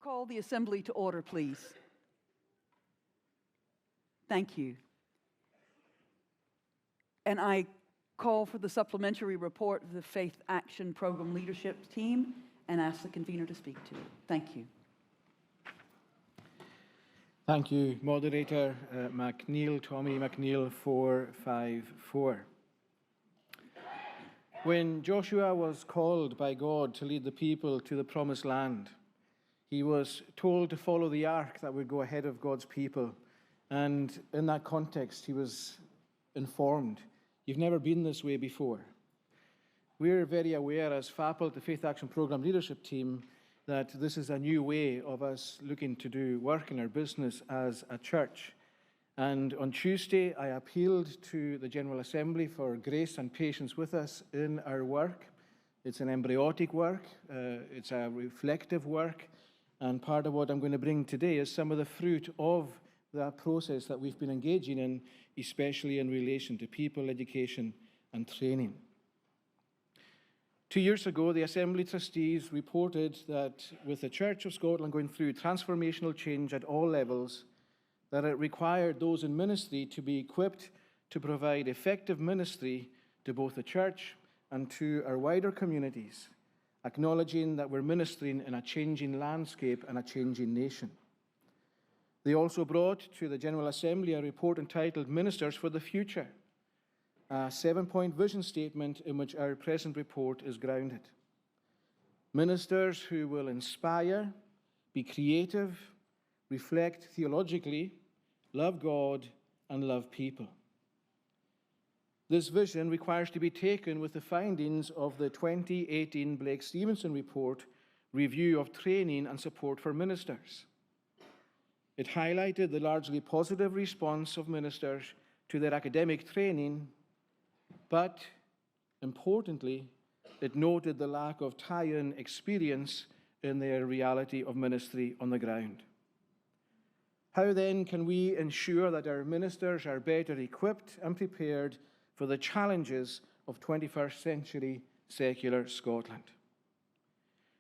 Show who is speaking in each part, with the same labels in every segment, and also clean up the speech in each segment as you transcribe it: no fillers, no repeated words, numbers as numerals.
Speaker 1: Call the assembly to order, please. Thank you. And I call for the supplementary report of the Faith Action Program Leadership Team and ask the convener to speak to it. Thank you.
Speaker 2: Thank you, Moderator McNeil, Tommy McNeil, 454. When Joshua was called by God to lead the people to the promised land, he was told to follow the ark that would go ahead of God's people. And in that context, he was informed, you've never been this way before. We're very aware as FAPL, the Faith Action Program Leadership Team, that this is a new way of us looking to do work in our business as a church. And on Tuesday, I appealed to the General Assembly for grace and patience with us in our work. It's an embryotic work, it's a reflective work, and part of what I'm going to bring today is some of the fruit of that process that we've been engaging in, especially in relation to people, education, and training. 2 years ago, the Assembly trustees reported that with the Church of Scotland going through transformational change at all levels, that it required those in ministry to be equipped to provide effective ministry to both the church and to our wider communities, acknowledging that we're ministering in a changing landscape and a changing nation. They also brought to the General Assembly a report entitled Ministers for the Future, a 7-point vision statement in which our present report is grounded. Ministers who will inspire, be creative, reflect theologically, love God, and love people. This vision requires to be taken with the findings of the 2018 Blake Stevenson report, Review of Training and Support for Ministers. It highlighted the largely positive response of ministers to their academic training, but importantly, it noted the lack of tie-in experience in their reality of ministry on the ground. How then can we ensure that our ministers are better equipped and prepared for the challenges of 21st century secular Scotland?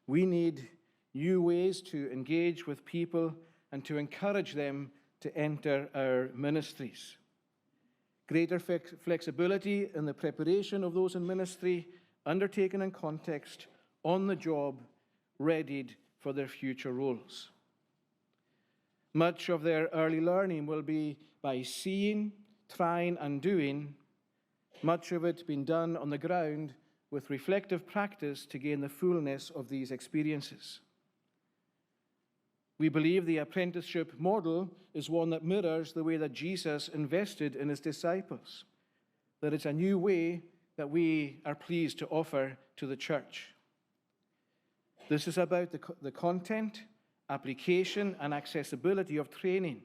Speaker 2: We need new ways to engage with people and to encourage them to enter our ministries. Greater flexibility in the preparation of those in ministry, undertaken in context, on the job, readied for their future roles. Much of their early learning will be by seeing, trying, and doing, much of it being done on the ground with reflective practice to gain the fullness of these experiences. We believe the apprenticeship model is one that mirrors the way that Jesus invested in his disciples, that it's a new way that we are pleased to offer to the church. This is about the content, application, and accessibility of training.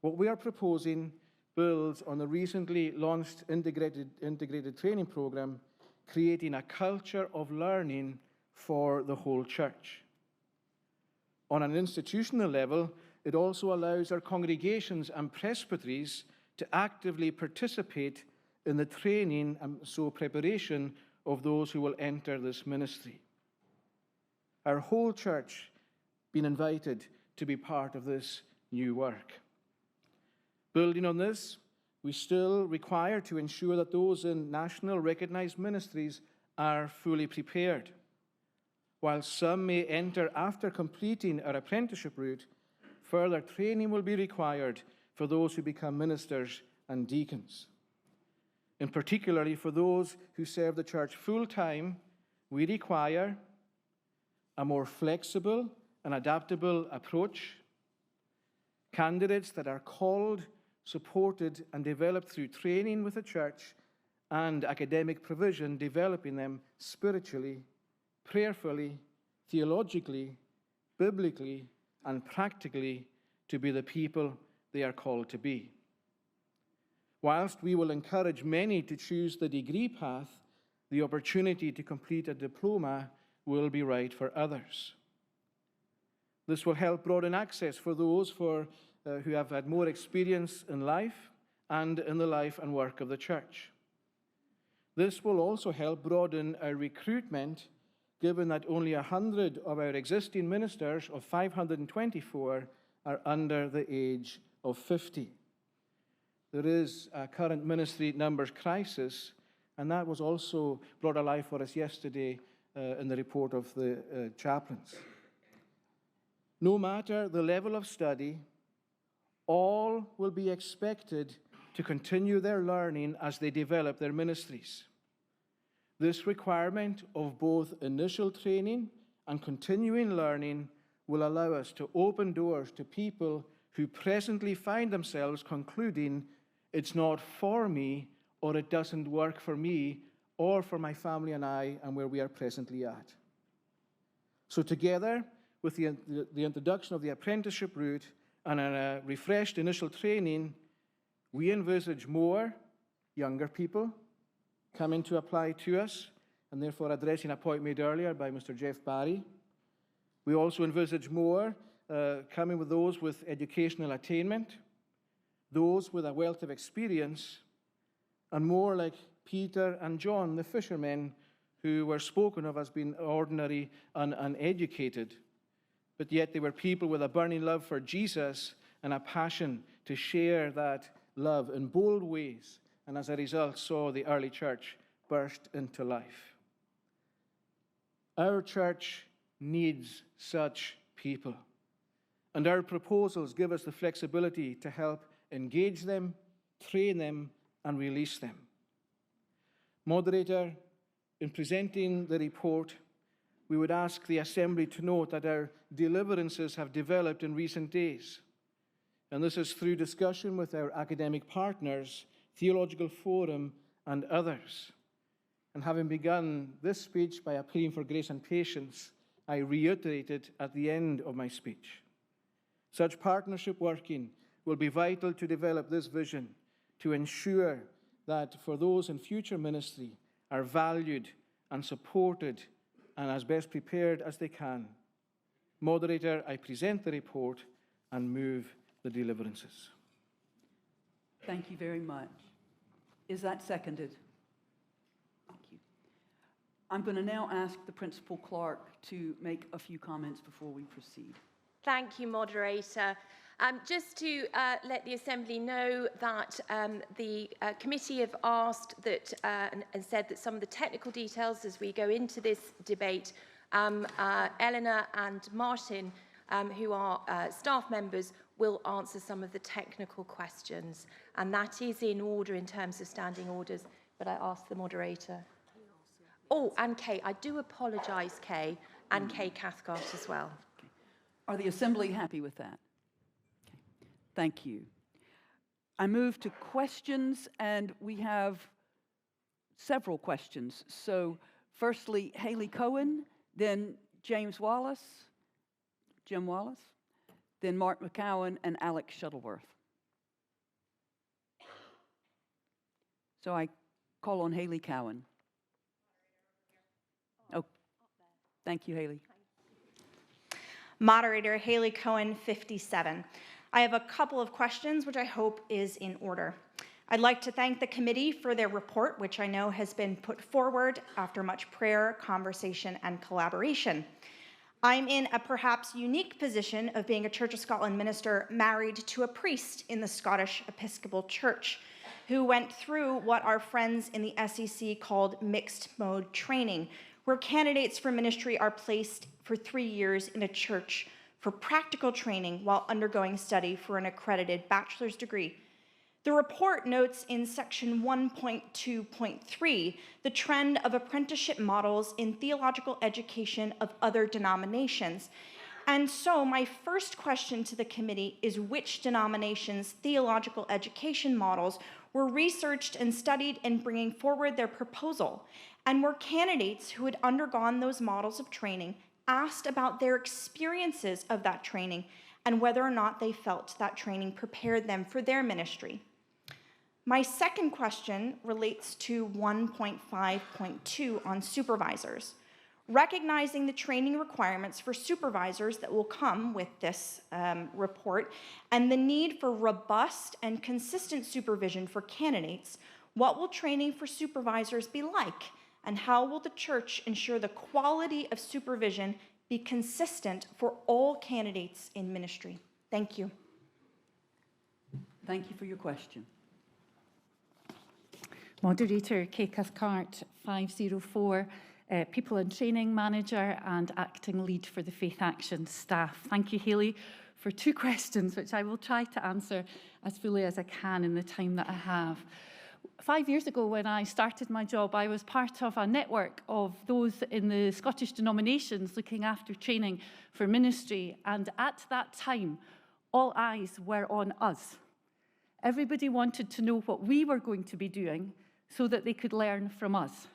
Speaker 2: What we are proposing builds on the recently launched integrated training program, creating a culture of learning for the whole church. On an institutional level, it also allows our congregations and presbyteries to actively participate in the training and so preparation of those who will enter this ministry. Our whole church being invited to be part of this new work. Building on this, we still require to ensure that those in national recognized ministries are fully prepared. While some may enter after completing our apprenticeship route, further training will be required for those who become ministers and deacons. In particularly for those who serve the church full-time, we require a more flexible and adaptable approach, candidates that are called, supported, and developed through training with the church and academic provision, developing them spiritually, prayerfully, theologically, biblically, and practically to be the people they are called to be. Whilst we will encourage many to choose the degree path, the opportunity to complete a diploma will be right for others. This will help broaden access for those who have had more experience in life and in the life and work of the church. This will also help broaden our recruitment, given that only 100 of our existing ministers of 524 are under the age of 50. There is a current ministry numbers crisis, and that was also brought alive for us yesterday in the report of the chaplains. No matter the level of study, all will be expected to continue their learning as they develop their ministries. This requirement of both initial training and continuing learning will allow us to open doors to people who presently find themselves concluding, it's not for me, or it doesn't work for me, or for my family and I, and where we are presently at. So together with the introduction of the apprenticeship route and a refreshed initial training, we envisage more younger people coming to apply to us, and therefore addressing a point made earlier by Mr. Jeff Barry. We also envisage more coming with those with educational attainment, those with a wealth of experience, and more like Peter and John, the fishermen, who were spoken of as being ordinary and uneducated, but yet they were people with a burning love for Jesus and a passion to share that love in bold ways, and as a result saw the early church burst into life. Our church needs such people, and our proposals give us the flexibility to help engage them, train them, and release them. Moderator, in presenting the report, we would ask the Assembly to note that our deliverances have developed in recent days, and this is through discussion with our academic partners, Theological Forum, and others. And having begun this speech by appealing for grace and patience, I reiterate it at the end of my speech. Such partnership working will be vital to develop this vision, to ensure that for those in future ministry are valued and supported and as best prepared as they can. Moderator, I present the report and move the deliverances.
Speaker 1: Thank you very much. Is that seconded? Thank you. I'm going to now ask the principal clerk to make a few comments before we proceed.
Speaker 3: Thank you, moderator. Just to let the Assembly know that the committee have asked that and said that some of the technical details as we go into this debate, Eleanor and Martin, who are staff members, will answer some of the technical questions. And that is in order in terms of standing orders, but I ask the moderator. Oh, and Kay, I do apologise, Kay, and Kay Cathcart as well.
Speaker 1: Okay. Are the Assembly happy with that? Okay. Thank you. I move to questions, and we have several questions. So firstly, Haley Cohen, then Jim Wallace, then Mark McCowan, and Alex Shuttleworth. So I call on Haley Cowan. Oh, thank you, Haley.
Speaker 4: Moderator Haley Cohen, 57. I have a couple of questions, which I hope is in order. I'd like to thank the committee for their report, which I know has been put forward after much prayer, conversation, and collaboration. I'm in a perhaps unique position of being a Church of Scotland minister married to a priest in the Scottish Episcopal Church, who went through what our friends in the SEC called mixed mode training, where candidates for ministry are placed for 3 years in a church for practical training while undergoing study for an accredited bachelor's degree. The report notes in section 1.2.3 the trend of apprenticeship models in theological education of other denominations. And so my first question to the committee is which denominations' theological education models were researched and studied in bringing forward their proposal, and were candidates who had undergone those models of training asked about their experiences of that training and whether or not they felt that training prepared them for their ministry. My second question relates to 1.5.2 on supervisors. Recognizing the training requirements for supervisors that will come with this report and the need for robust and consistent supervision for candidates, what will training for supervisors be like? And how will the church ensure the quality of supervision be consistent for all candidates in ministry? Thank you.
Speaker 1: Thank you for your question.
Speaker 5: Moderator Kay Cathcart, 504, People and Training Manager and Acting Lead for the Faith Action staff. Thank you, Hayley, for 2 questions, which I will try to answer as fully as I can in the time that I have. 5 years ago, when I started my job, I was part of a network of those in the Scottish denominations looking after training for ministry. And at that time, all eyes were on us. Everybody wanted to know what we were going to be doing so that they could learn from us.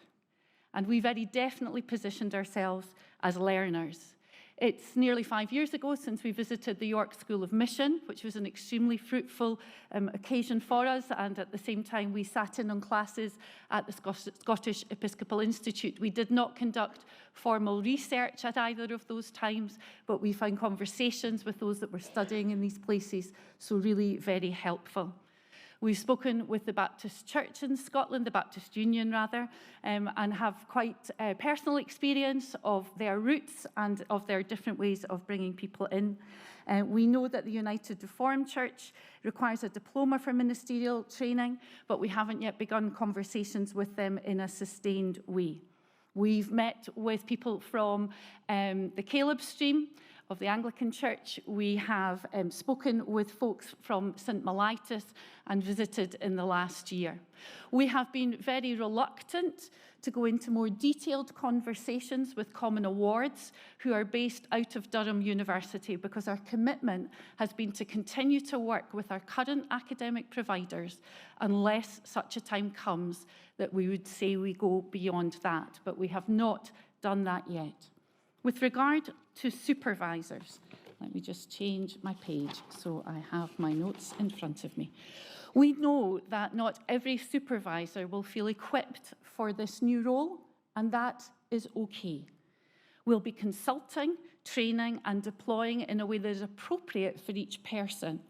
Speaker 5: And we very definitely positioned ourselves as learners. It's nearly 5 years ago since we visited the York School of Mission, which was an extremely fruitful occasion for us, and at the same time we sat in on classes at the Scottish Episcopal Institute. We did not conduct formal research at either of those times, but we found conversations with those that were studying in these places, so really very helpful. We've spoken with the Baptist Church in Scotland, the Baptist Union rather, and have quite personal experience of their roots and of their different ways of bringing people in. We know that the United Reformed Church requires a diploma for ministerial training, but we haven't yet begun conversations with them in a sustained way. We've met with people from the Caleb stream of the Anglican Church. We have spoken with folks from St. Mellitus and visited in the last year. We have been very reluctant to go into more detailed conversations with Common Awards, who are based out of Durham University, because our commitment has been to continue to work with our current academic providers unless such a time comes that we would say we go beyond that, but we have not done that yet. With regard to supervisors, let me just change my page so I have my notes in front of me. We know that not every supervisor will feel equipped for this new role, and that is okay. We'll be consulting, training, and deploying in a way that is appropriate for each person.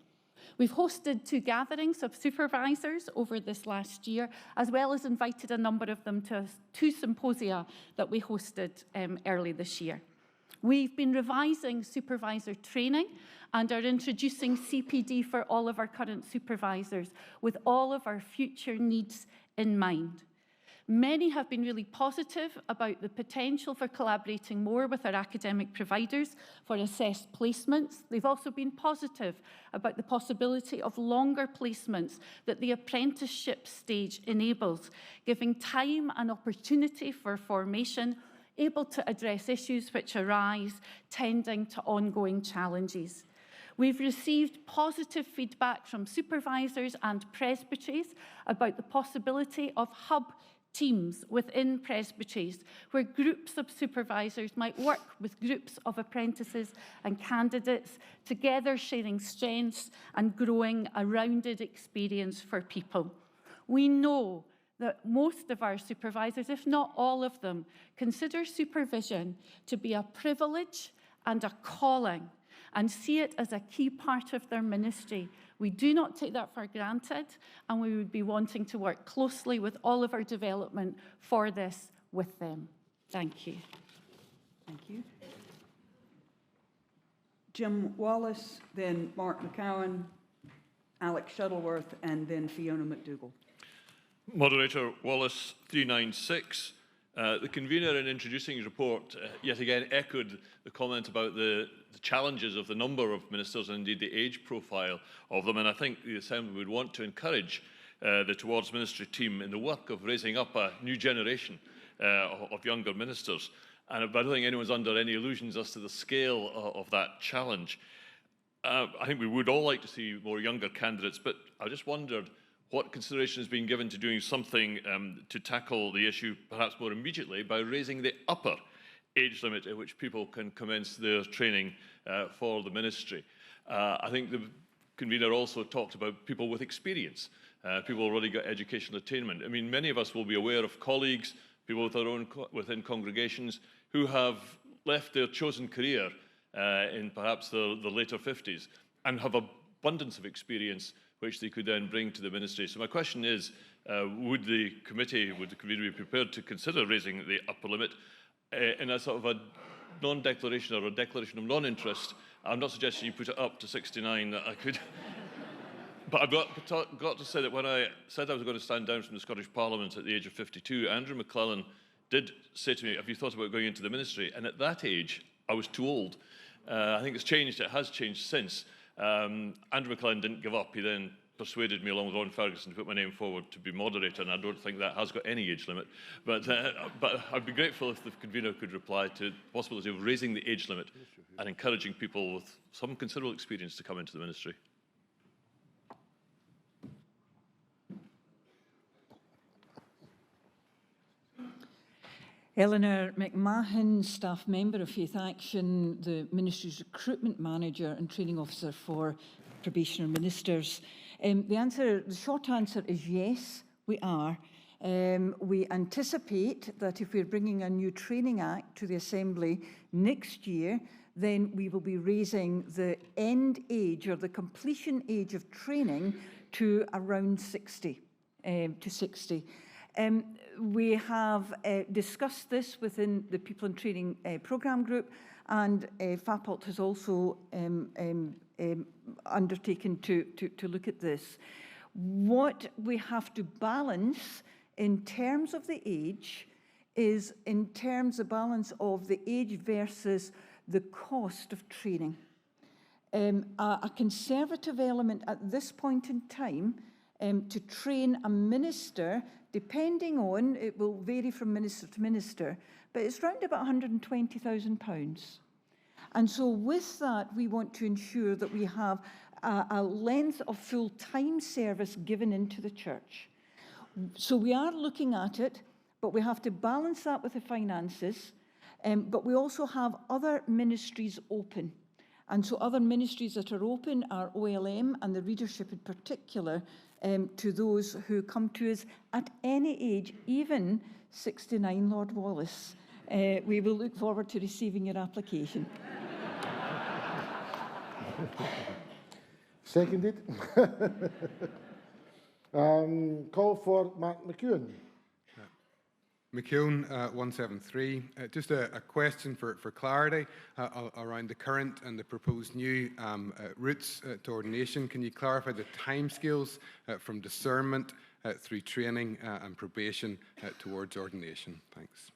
Speaker 5: We've hosted 2 gatherings of supervisors over this last year, as well as invited a number of them to 2 symposia that we hosted early this year. We've been revising supervisor training and are introducing CPD for all of our current supervisors with all of our future needs in mind. Many have been really positive about the potential for collaborating more with our academic providers for assessed placements. They've also been positive about the possibility of longer placements that the apprenticeship stage enables, giving time and opportunity for formation, able to address issues which arise, tending to ongoing challenges. We've received positive feedback from supervisors and presbyteries about the possibility of hub teams within presbyteries, where groups of supervisors might work with groups of apprentices and candidates, together sharing strengths and growing a rounded experience for people. We know that most of our supervisors, if not all of them, consider supervision to be a privilege and a calling and see it as a key part of their ministry. We do not take that for granted, and we would be wanting to work closely with all of our development for this with them. Thank you.
Speaker 1: Thank you. Jim Wallace, then Mark McCowan, Alex Shuttleworth, and then Fiona McDougall.
Speaker 6: Moderator Wallace, 396. The convener in introducing his report yet again echoed the comment about the challenges of the number of ministers and indeed the age profile of them, and I think the Assembly would want to encourage the Towards Ministry team in the work of raising up a new generation of younger ministers. And I don't think anyone's under any illusions as to the scale of that challenge. I think we would all like to see more younger candidates, but I just wondered what consideration is being given to doing something to tackle the issue perhaps more immediately by raising the upper age limit at which people can commence their training for the ministry. I think the convener also talked about people with experience, people already got educational attainment. I mean, many of us will be aware of colleagues, people with their own within congregations who have left their chosen career in perhaps the later 50s and have abundance of experience which they could then bring to the ministry. So my question is, would the convener be prepared to consider raising the upper limit in a sort of a non-declaration or a declaration of non-interest? I'm not suggesting you put it up to 69, that I could... But I've got to say that when I said I was going to stand down from the Scottish Parliament at the age of 52, Andrew McClellan did say to me, have you thought about going into the ministry? And at that age, I was too old. I think it's changed. It has changed since. Andrew McClellan didn't give up. He then persuaded me, along with Ron Ferguson, to put my name forward to be moderator, and I don't think that has got any age limit. But I'd be grateful if the convener could reply to the possibility of raising the age limit and encouraging people with some considerable experience to come into the ministry.
Speaker 7: Eleanor McMahon, staff member of Faith Action, the Ministry's recruitment manager and training officer for probationary ministers. The short answer is yes, we are. We anticipate that if we're bringing a new training act to the Assembly next year, then we will be raising the end age or the completion age of training to around 60, to 60. We have discussed this within the People in Training Programme Group, and FAPOLT has also undertaken to look at this. What we have to balance in terms of the age is in terms the balance of the age versus the cost of training. A conservative element at this point in time to train a minister, depending on, it will vary from minister to minister, but it's round about £120,000. And so with that, we want to ensure that we have a length of full-time service given into the church. So we are looking at it, but we have to balance that with the finances. But we also have other ministries open. And so other ministries that are open are OLM and the readership in particular, to those who come to us at any age, even 69, Lord Wallace. We will look forward to receiving your application.
Speaker 8: Seconded. Call for Mark McEwen.
Speaker 9: McEwen, 173. Just a question for clarity around the current and the proposed new routes to ordination. Can you clarify the timescales from discernment through training and probation towards ordination? Thanks.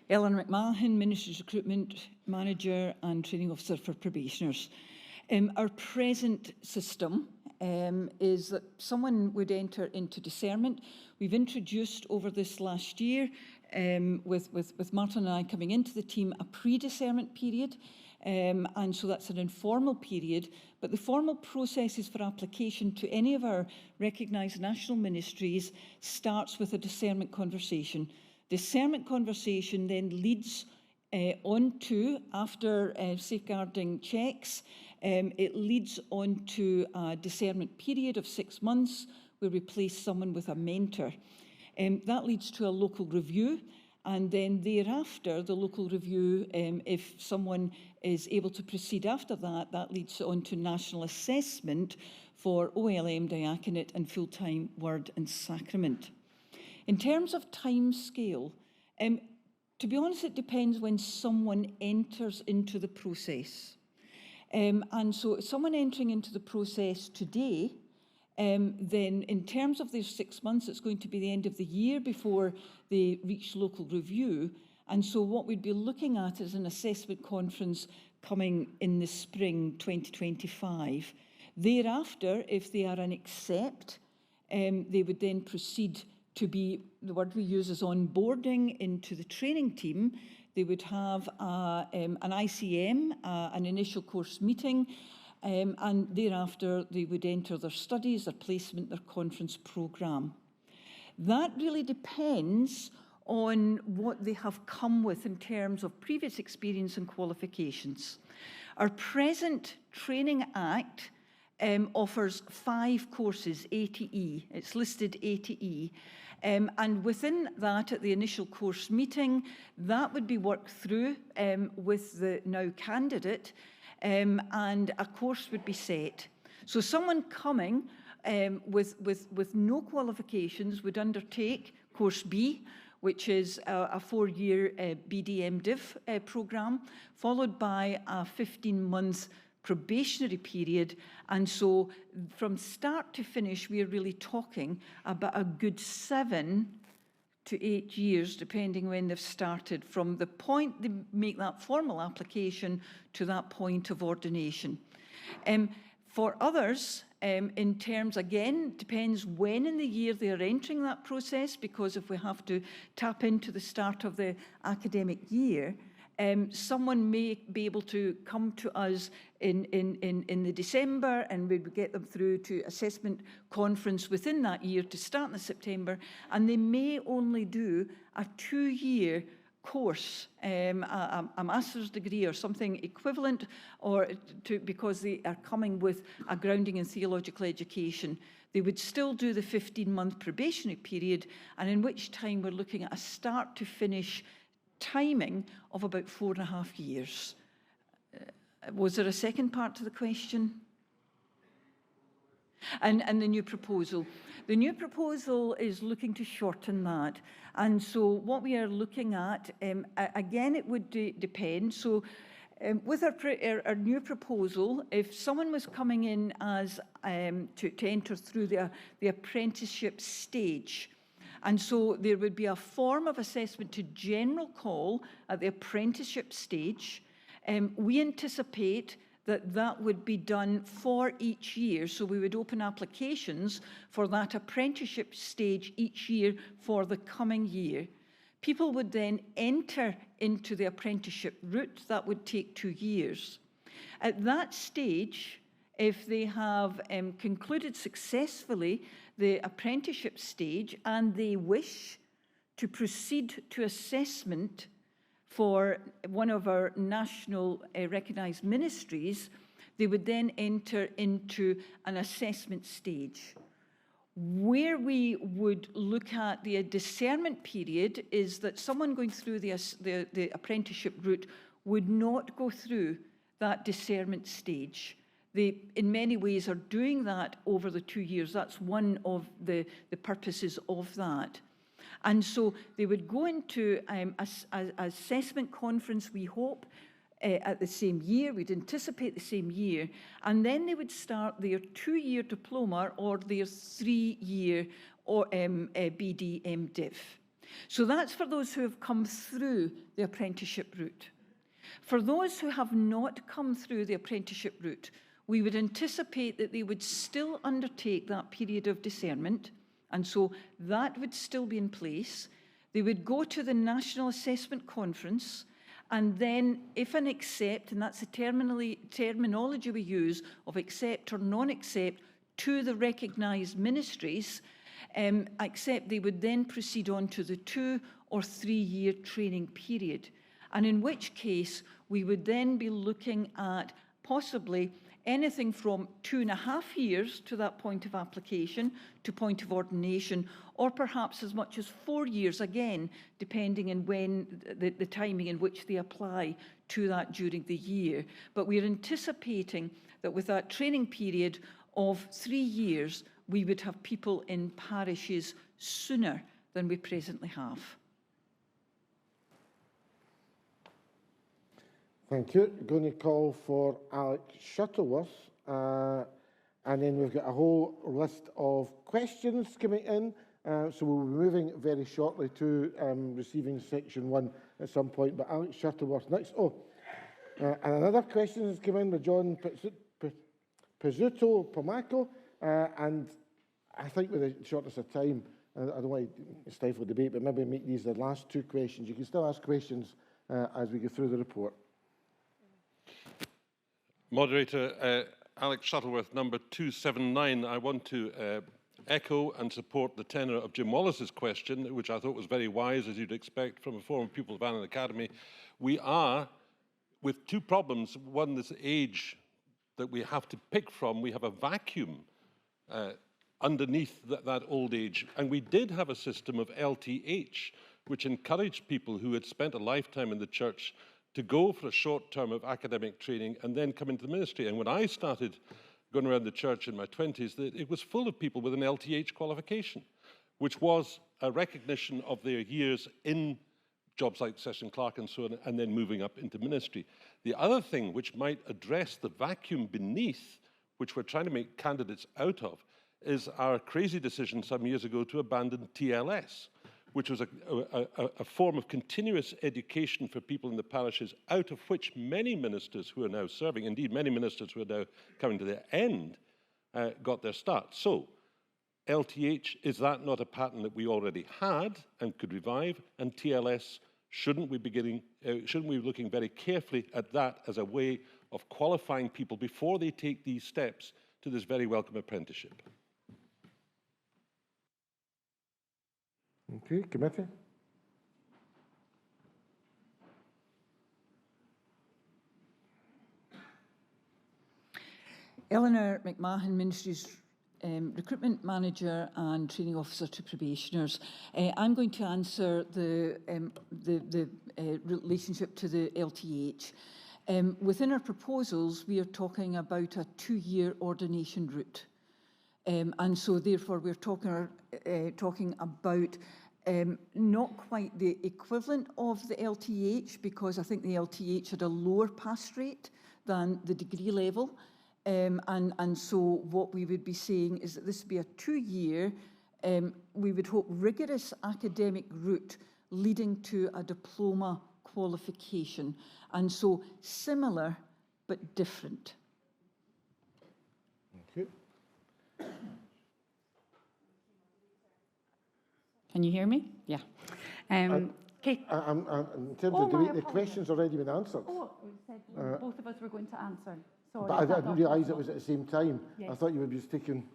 Speaker 7: Ellen McMahon, Ministry's Recruitment Manager and Training Officer for Probationers. Our present system is that someone would enter into discernment. We've introduced over this last year, with Martin and I coming into the team, a pre-discernment period. And so that's an informal period, but the formal processes for application to any of our recognised national ministries starts with a discernment conversation. Discernment conversation then leads on to, after safeguarding checks, it leads on to a discernment period of 6 months where we place someone with a mentor. That leads to a local review, and then thereafter, the local review, if someone is able to proceed after that, that leads on to national assessment for OLM, diaconate, and full-time word and sacrament. In terms of time scale, to be honest, it depends when someone enters into the process. And so someone entering into the process today, then in terms of their 6 months, it's going to be the end of the year before they reach local review. And so what we'd be looking at is an assessment conference coming in the spring 2025. Thereafter, if they are an accept, they would then proceed to be, the word we use is onboarding into the training team. They would have an ICM, an initial course meeting, and thereafter they would enter their studies, their placement, their conference programme. That really depends on what they have come with in terms of previous experience and qualifications. Our present Training Act offers 5 courses, A to E. It's listed A to E. And within that, at the initial course meeting, that would be worked through with the now candidate, and a course would be set. So someone coming with no qualifications would undertake course B, which is a 4-year BDM Div programme, followed by a 15-month probationary period. And so from start to finish, we're really talking about a good 7 to 8 years, depending when they've started, from the point they make that formal application to that point of ordination. For others, in terms, again, depends when in the year they're entering that process, because if we have to tap into the start of the academic year, someone may be able to come to us in the December, and we would get them through to assessment conference within that year to start in the September, and they may only do a 2-year course, a master's degree or something equivalent, or because they are coming with a grounding in theological education. They would still do the 15-month probationary period, and in which time we're looking at a start to finish timing of about 4.5 years. Was there a second part to the question? And the new proposal. The new proposal is looking to shorten that. And so what we are looking at, again, it would depend. So with our new proposal, if someone was coming in as to enter through the apprenticeship stage, and so there would be a form of assessment to general call at the apprenticeship stage. We anticipate that would be done for each year. So we would open applications for that apprenticeship stage each year for the coming year. People would then enter into the apprenticeship route. That would take 2 years. At that stage, if they have concluded successfully the apprenticeship stage and they wish to proceed to assessment for one of our national recognised ministries, they would then enter into an assessment stage. Where we would look at the discernment period is that someone going through the apprenticeship route would not go through that discernment stage. They, in many ways, are doing that over the 2 years. That's one of the purposes of that. And so they would go into an assessment conference, we hope, at the same year. We'd anticipate the same year. And then they would start their 2-year diploma or their 3-year BDM Div. So that's for those who have come through the apprenticeship route. For those who have not come through the apprenticeship route, we would anticipate that they would still undertake that period of discernment, and so that would still be in place. They would go to the National Assessment Conference, and then if an accept, and that's the terminology we use of accept or non-accept to the recognised ministries, accept, they would then proceed on to the 2 or 3-year training period. And in which case, we would then be looking at possibly anything from 2.5 years to that point of application, to point of ordination, or perhaps as much as 4 years, again, depending on when the timing in which they apply to that during the year. But we're anticipating that with that training period of 3 years, we would have people in parishes sooner than we presently have.
Speaker 8: Thank you. Going to call for Alex Shuttleworth, and then we've got a whole list of questions coming in, so we'll be moving very shortly to receiving section 1 at some point, but Alex Shuttleworth next. And another question has come in with John Pizzuto Pomaco, and I think with the shortness of time, I don't want to stifle debate, but maybe make these the last 2 questions. You can still ask questions as we go through the report.
Speaker 10: Moderator, Alex Shuttleworth, number 279. I want to echo and support the tenor of Jim Wallace's question, which I thought was very wise, as you'd expect from a former pupil of Annan Academy. We are with 2 problems. One, this age that we have to pick from. We have a vacuum underneath that old age. And we did have a system of LTH, which encouraged people who had spent a lifetime in the church to go for a short term of academic training and then come into the ministry. And when I started going around the church in my 20s, it was full of people with an LTH qualification, which was a recognition of their years in jobs like session clerk and so on, and then moving up into ministry. The other thing which might address the vacuum beneath, which we're trying to make candidates out of, is our crazy decision some years ago to abandon TLS, which was a form of continuous education for people in the parishes, out of which many ministers who are now serving, indeed many ministers who are now coming to their end, got their start. So, LTH, is that not a pattern that we already had and could revive? And TLS, shouldn't we be looking very carefully at that as a way of qualifying people before they take these steps to this very welcome apprenticeship?
Speaker 8: Okay, committee.
Speaker 7: Eleanor McMahon, Ministries Recruitment Manager and Training Officer to Probationers. I'm going to answer the relationship to the LTH. Within our proposals, we are talking about a 2-year ordination route. And so therefore we're talking about not quite the equivalent of the LTH, because I think the LTH had a lower pass rate than the degree level. And so what we would be saying is that this would be a 2-year, we would hope, rigorous academic route leading to a diploma qualification. And so similar but different.
Speaker 8: Okay.
Speaker 5: Can you hear me? Yeah. Okay.
Speaker 8: In terms of debate, the question's already been answered.
Speaker 5: Oh, we said both of us were going to answer. Sorry,
Speaker 8: But I didn't realise it was at the same time.
Speaker 5: Yes.
Speaker 8: I thought you would be just taking...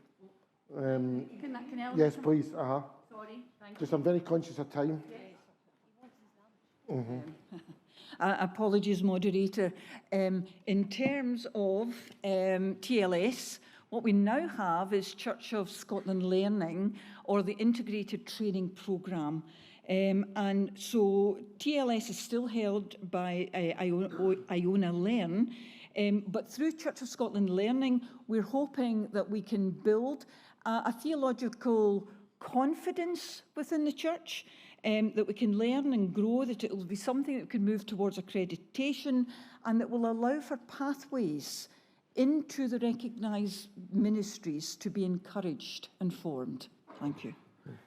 Speaker 5: Can
Speaker 8: yes, please.
Speaker 5: Sorry, thank
Speaker 8: Just I'm very conscious of time.
Speaker 7: Apologies, moderator. In terms of TLS, what we now have is Church of Scotland Learning, or the Integrated Training Programme. And so TLS is still held by Iona Learn, but through Church of Scotland Learning, we're hoping that we can build a theological confidence within the church, that we can learn and grow, that it will be something that can move towards accreditation, and that will allow for pathways into the recognised ministries to be encouraged and formed. Thank you.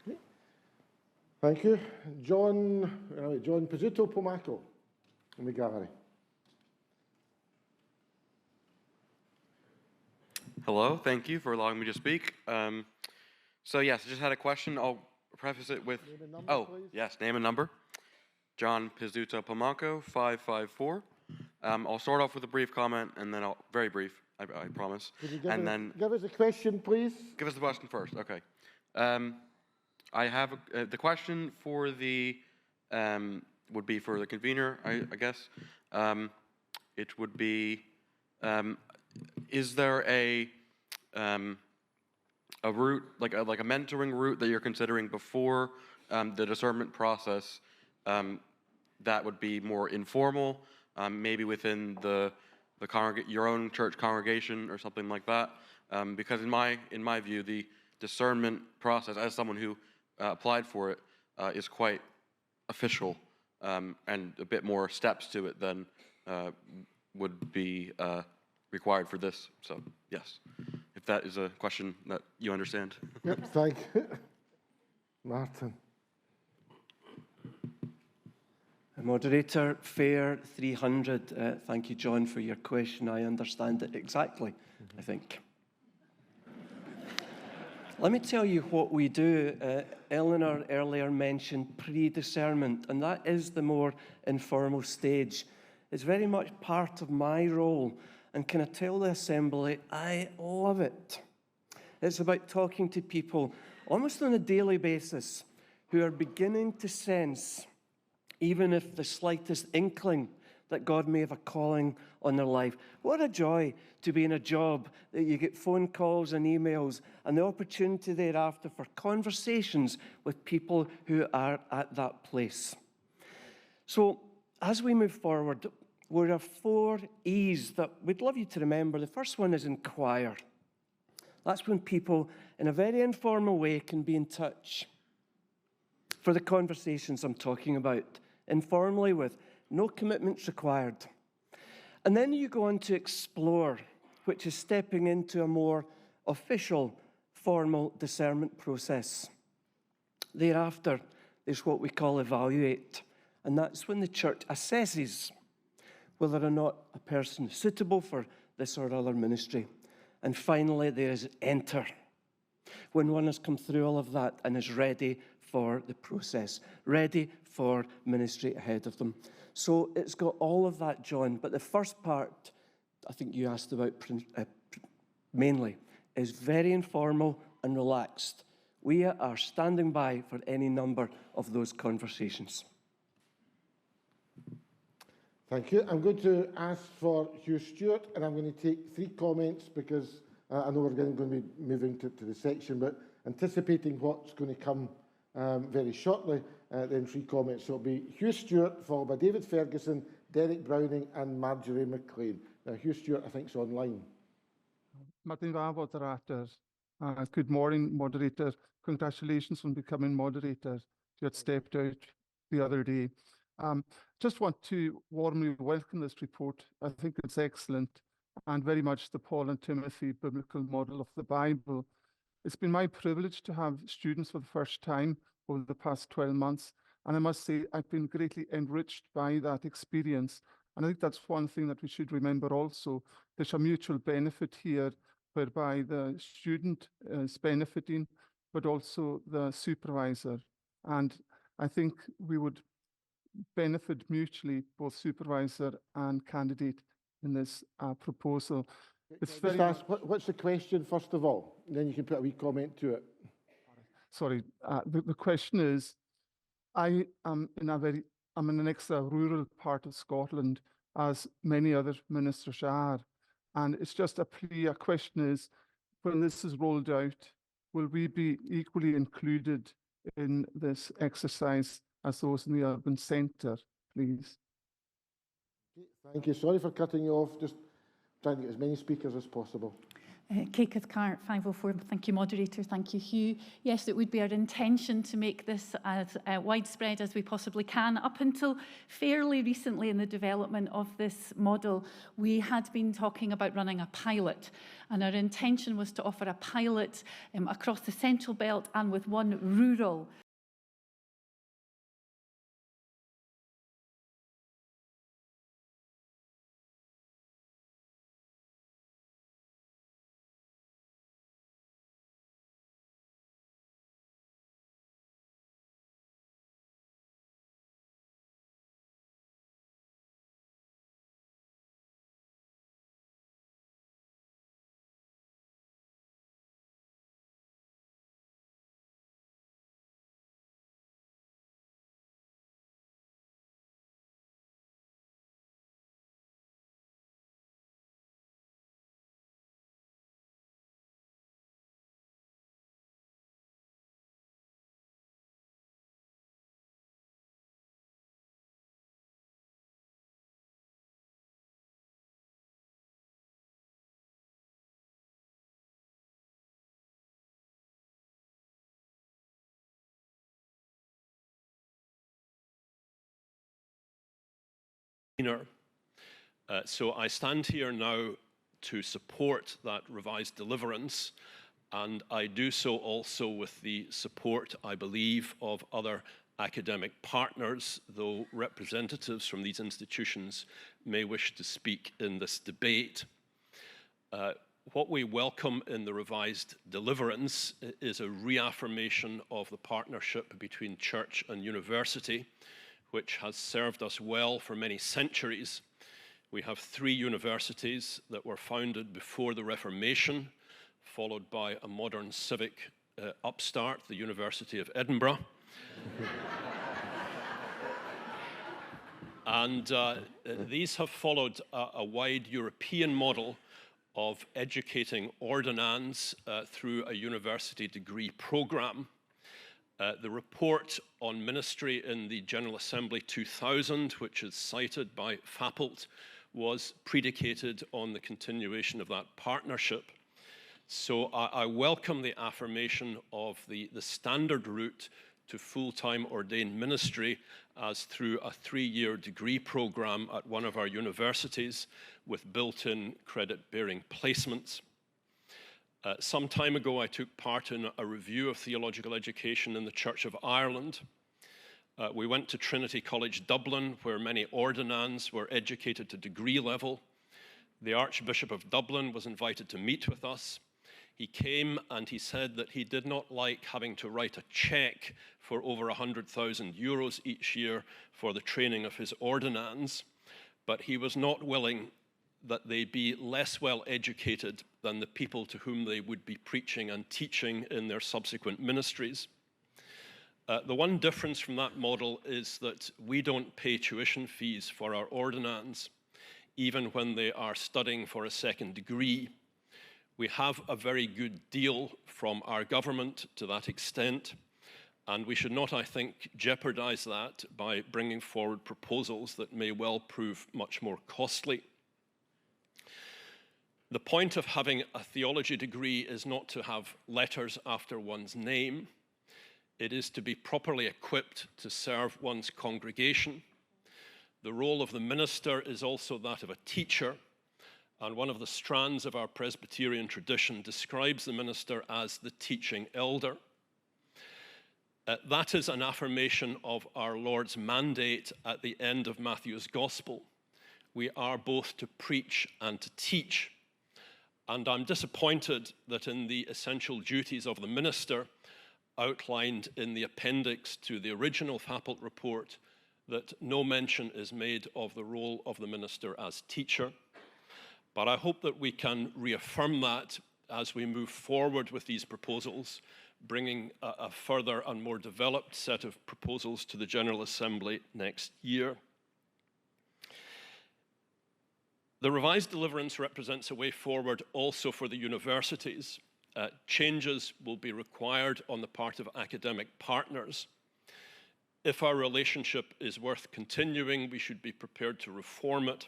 Speaker 8: Okay. Thank you. John Pizzuto Pomaco in the gallery.
Speaker 11: Hello, thank you for allowing me to speak. So yes, I just had a question. I'll preface it with,
Speaker 8: Name and number, please.
Speaker 11: Yes, name and number. John Pizzuto Pomaco, 554. I'll start off with a brief comment, and then very brief, I promise.
Speaker 8: Could you
Speaker 11: give
Speaker 8: us a question, please?
Speaker 11: Give us the question first, okay. I have the question for the, would be for the convener, I guess. It would be, is there a route, like a mentoring route that you're considering before the discernment process that would be more informal, maybe within your own church congregation or something like that? Because in my view, the discernment process, as someone who applied for it, is quite official and a bit more steps to it than would be required for this. So yes, if that is a question that you understand.
Speaker 8: Yep, thank you. Martin.
Speaker 12: Moderator, Fair 300. Thank you, John, for your question. I understand it exactly, I think. Let me tell you what we do. Eleanor earlier mentioned pre-discernment, and that is the more informal stage. It's very much part of my role, and can I tell the Assembly, I love it. It's about talking to people almost on a daily basis who are beginning to sense, even if the slightest inkling that God may have a calling on their life. What a joy to be in a job that you get phone calls and emails and the opportunity thereafter for conversations with people who are at that place. So as we move forward, there are 4 E's that we'd love you to remember. The first one is inquire. That's when people, in a very informal way, can be in touch for the conversations I'm talking about, informally with no commitments required. And then you go on to explore, which is stepping into a more official, formal discernment process. Thereafter, there's what we call evaluate, and that's when the church assesses whether or not a person is suitable for this or other ministry. And finally, there is enter, when one has come through all of that and is ready for the process, ready for ministry ahead of them. So it's got all of that, John, but the first part, I think you asked about mainly, is very informal and relaxed. We are standing by for any number of those conversations.
Speaker 8: Thank you. I'm going to ask for Hugh Stewart, and I'm going to take 3 comments because I know we're going to be moving to the section, but anticipating what's going to come very shortly, then 3 comments. So it'll be Hugh Stewart, followed by David Ferguson, Derek Browning, and Marjorie McLean. Now, Hugh Stewart, I think, is online.
Speaker 13: Good morning, moderator. Congratulations on becoming moderator. You had stepped out the other day. Just want to warmly welcome this report. I think it's excellent and very much the Paul and Timothy biblical model of the Bible. It's been my privilege to have students for the first time over the past 12 months, and I must say I've been greatly enriched by that experience. And I think that's one thing that we should remember also. There's a mutual benefit here whereby the student is benefiting, but also the supervisor. And I think we would benefit mutually, both supervisor and candidate, in this proposal. It's
Speaker 8: Just ask, what's the question, first of all? And then you can put a wee comment to it.
Speaker 13: Sorry, the question is, I'm in an extra rural part of Scotland, as many other ministers are. And it's just a plea. A question is, when this is rolled out, will we be equally included in this exercise as those in the urban centre, please?
Speaker 8: Thank you. Sorry for cutting you off. Just trying to get as many speakers as possible.
Speaker 5: Kate Cathcart, 504. Thank you, moderator. Thank you, Hugh. Yes, it would be our intention to make this as widespread as we possibly can. Up until fairly recently in the development of this model, we had been talking about running a pilot, and our intention was to offer a pilot across the Central Belt and with one rural
Speaker 10: So I stand here now to support that revised deliverance, and I do so also with the support, I believe, of other academic partners, though representatives from these institutions may wish to speak in this debate. What we welcome in the revised deliverance is a reaffirmation of the partnership between church and university, which has served us well for many centuries. We have 3 universities that were founded before the Reformation, followed by a modern civic upstart, the University of Edinburgh.
Speaker 14: And these have followed a wide European model of educating ordinands through a university degree program. The report on ministry in the General Assembly 2000, which is cited by Fappelt, was predicated on the continuation of that partnership. So I welcome the affirmation of the standard route to full-time ordained ministry as through a 3-year degree program at one of our universities with built-in credit-bearing placements. Some time ago, I took part in a review of theological education in the Church of Ireland. We went to Trinity College Dublin, where many ordinands were educated to degree level. The Archbishop of Dublin was invited to meet with us. He came and he said that he did not like having to write a cheque for over 100,000 euros each year for the training of his ordinands, but he was not willing that they be less well educated than the people to whom they would be preaching and teaching in their subsequent ministries. The one difference from that model is that we don't pay tuition fees for our ordinands, even when they are studying for a second degree. We have a very good deal from our government to that extent, and we should not, I think, jeopardize that by bringing forward proposals that may well prove much more costly. The point of having a theology degree is not to have letters after one's name. It is to be properly equipped to serve one's congregation. The role of the minister is also that of a teacher, and one of the strands of our Presbyterian tradition describes the minister as the teaching elder. That is an affirmation of our Lord's mandate at the end of Matthew's Gospel. We are both to preach and to teach. And I'm disappointed that in the essential duties of the minister, outlined in the appendix to the original Fappelt report, that no mention is made of the role of the minister as teacher. But I hope that we can reaffirm that as we move forward with these proposals, bringing a further and more developed set of proposals to the General Assembly next year. The revised deliverance represents a way forward also for the universities. Changes will be required on the part of academic partners. If our relationship is worth continuing, we should be prepared to reform it.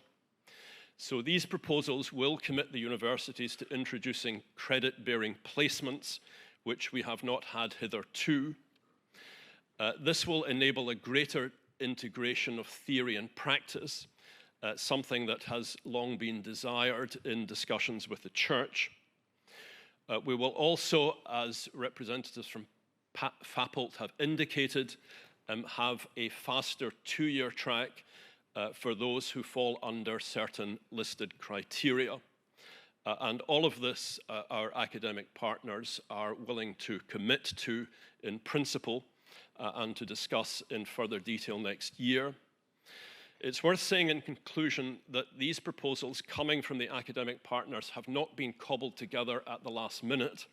Speaker 14: So these proposals will commit the universities to introducing credit-bearing placements, which we have not had hitherto. This will enable a greater integration of theory and practice, something that has long been desired in discussions with the Church. We will also, as representatives from Fappelt have indicated, have a faster 2-year track for those who fall under certain listed criteria. And all of this, our academic partners are willing to commit to in principle and to discuss in further detail next year. It's worth saying in conclusion that these proposals coming from the academic partners have not been cobbled together at the last minute.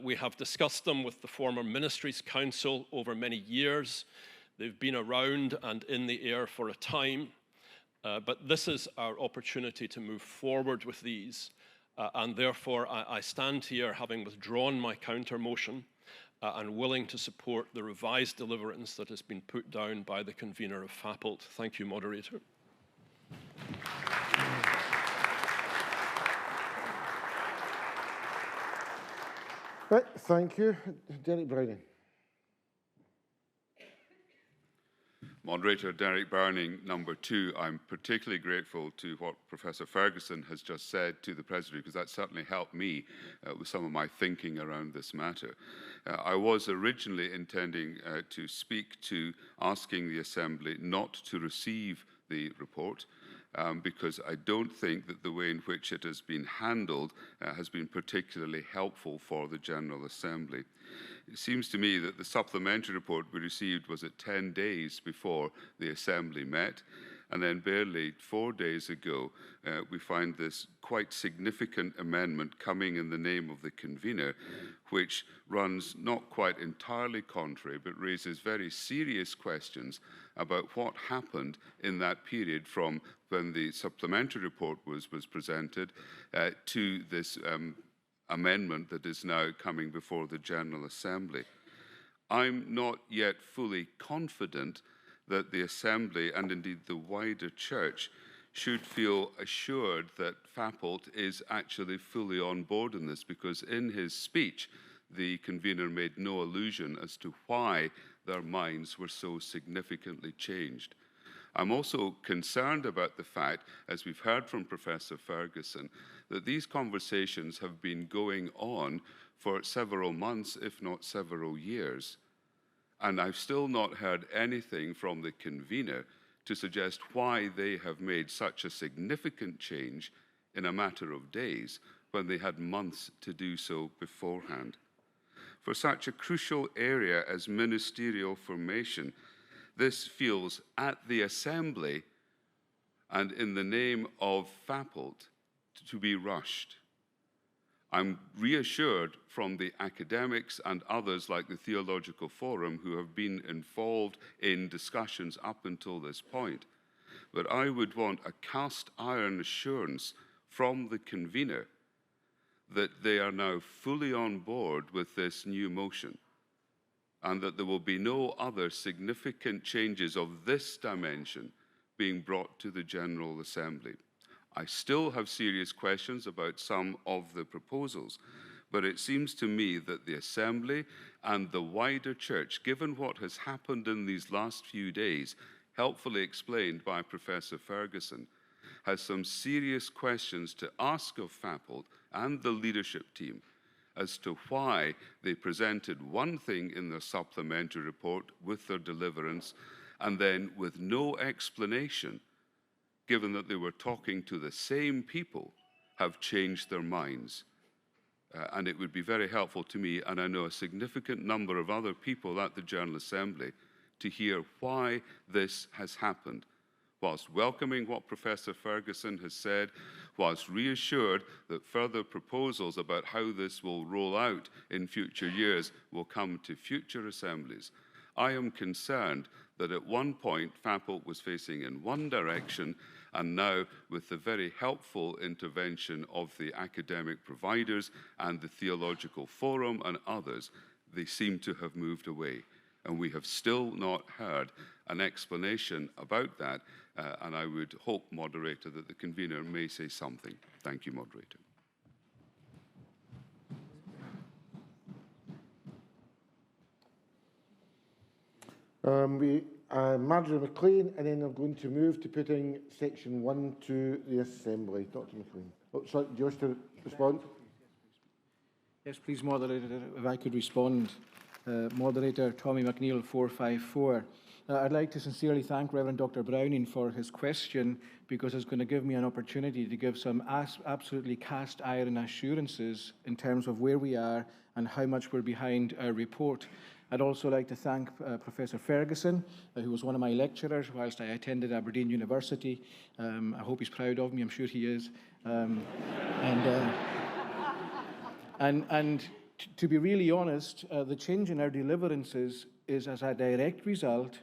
Speaker 14: We have discussed them with the former Ministries Council over many years. They've been around and in the air for a time, but this is our opportunity to move forward with these. And therefore, I stand here having withdrawn my counter motion and willing to support the revised deliverance that has been put down by the convener of Fappelt. Thank you, Moderator.
Speaker 8: Right, thank you. Derek Browning.
Speaker 15: Moderator Derek Browning, number 2. I'm particularly grateful to what Professor Ferguson has just said to the Presbytery, because that certainly helped me with some of my thinking around this matter. I was originally intending to speak to asking the Assembly not to receive the report, because I don't think that the way in which it has been handled has been particularly helpful for the General Assembly. It seems to me that the supplementary report we received was at 10 days before the Assembly met, And then barely 4 days ago, we find this quite significant amendment coming in the name of the convener, which runs not quite entirely contrary, but raises very serious questions about what happened in that period from when the supplementary report was presented to this amendment that is now coming before the General Assembly. I'm not yet fully confident that the Assembly and indeed the wider Church should feel assured that Fappolt is actually fully on board in this, because in his speech, the convener made no allusion as to why their minds were so significantly changed. I'm also concerned about the fact, as we've heard from Professor Ferguson, that these conversations have been going on for several months, if not several years. And I've still not heard anything from the convener to suggest why they have made such a significant change in a matter of days when they had months to do so beforehand. For such a crucial area as ministerial formation, this feels at the Assembly and in the name of Fappolt to be rushed. I'm reassured from the academics and others like the Theological Forum who have been involved in discussions up until this point. But I would want a cast iron assurance from the convener that they are now fully on board with this new motion and that there will be no other significant changes of this dimension being brought to the General Assembly. I still have serious questions about some of the proposals, but it seems to me that the Assembly and the wider Church, given what has happened in these last few days, helpfully explained by Professor Ferguson, has some serious questions to ask of Fappolt and the leadership team as to why they presented one thing in their supplementary report with their deliverance and then with no explanation, given that they were talking to the same people, have changed their minds. And it would be very helpful to me, and I know a significant number of other people at the General Assembly, to hear why this has happened, whilst welcoming what Professor Ferguson has said, whilst reassured that further proposals about how this will roll out in future years will come to future assemblies. I am concerned that at one point Fappolt was facing in one direction, and now with the very helpful intervention of the academic providers and the Theological Forum and others, they seem to have moved away. And we have still not heard an explanation about that, and I would hope, Moderator, that the convener may say something. Thank you, Moderator.
Speaker 8: Marjorie McLean, and then I'm going to move to putting section 1 to the Assembly. Dr. McLean. Oh, sorry, do you wish to respond?
Speaker 2: Yes, please, Moderator, if I could respond. Moderator Tommy McNeil, 454. I'd like to sincerely thank Reverend Dr. Browning for his question, because it's going to give me an opportunity to give some absolutely cast iron assurances in terms of where we are and how much we're behind our report. I'd also like to thank Professor Ferguson, who was one of my lecturers whilst I attended Aberdeen University. I hope he's proud of me, I'm sure he is. And to be really honest, the change in our deliverances is as a direct result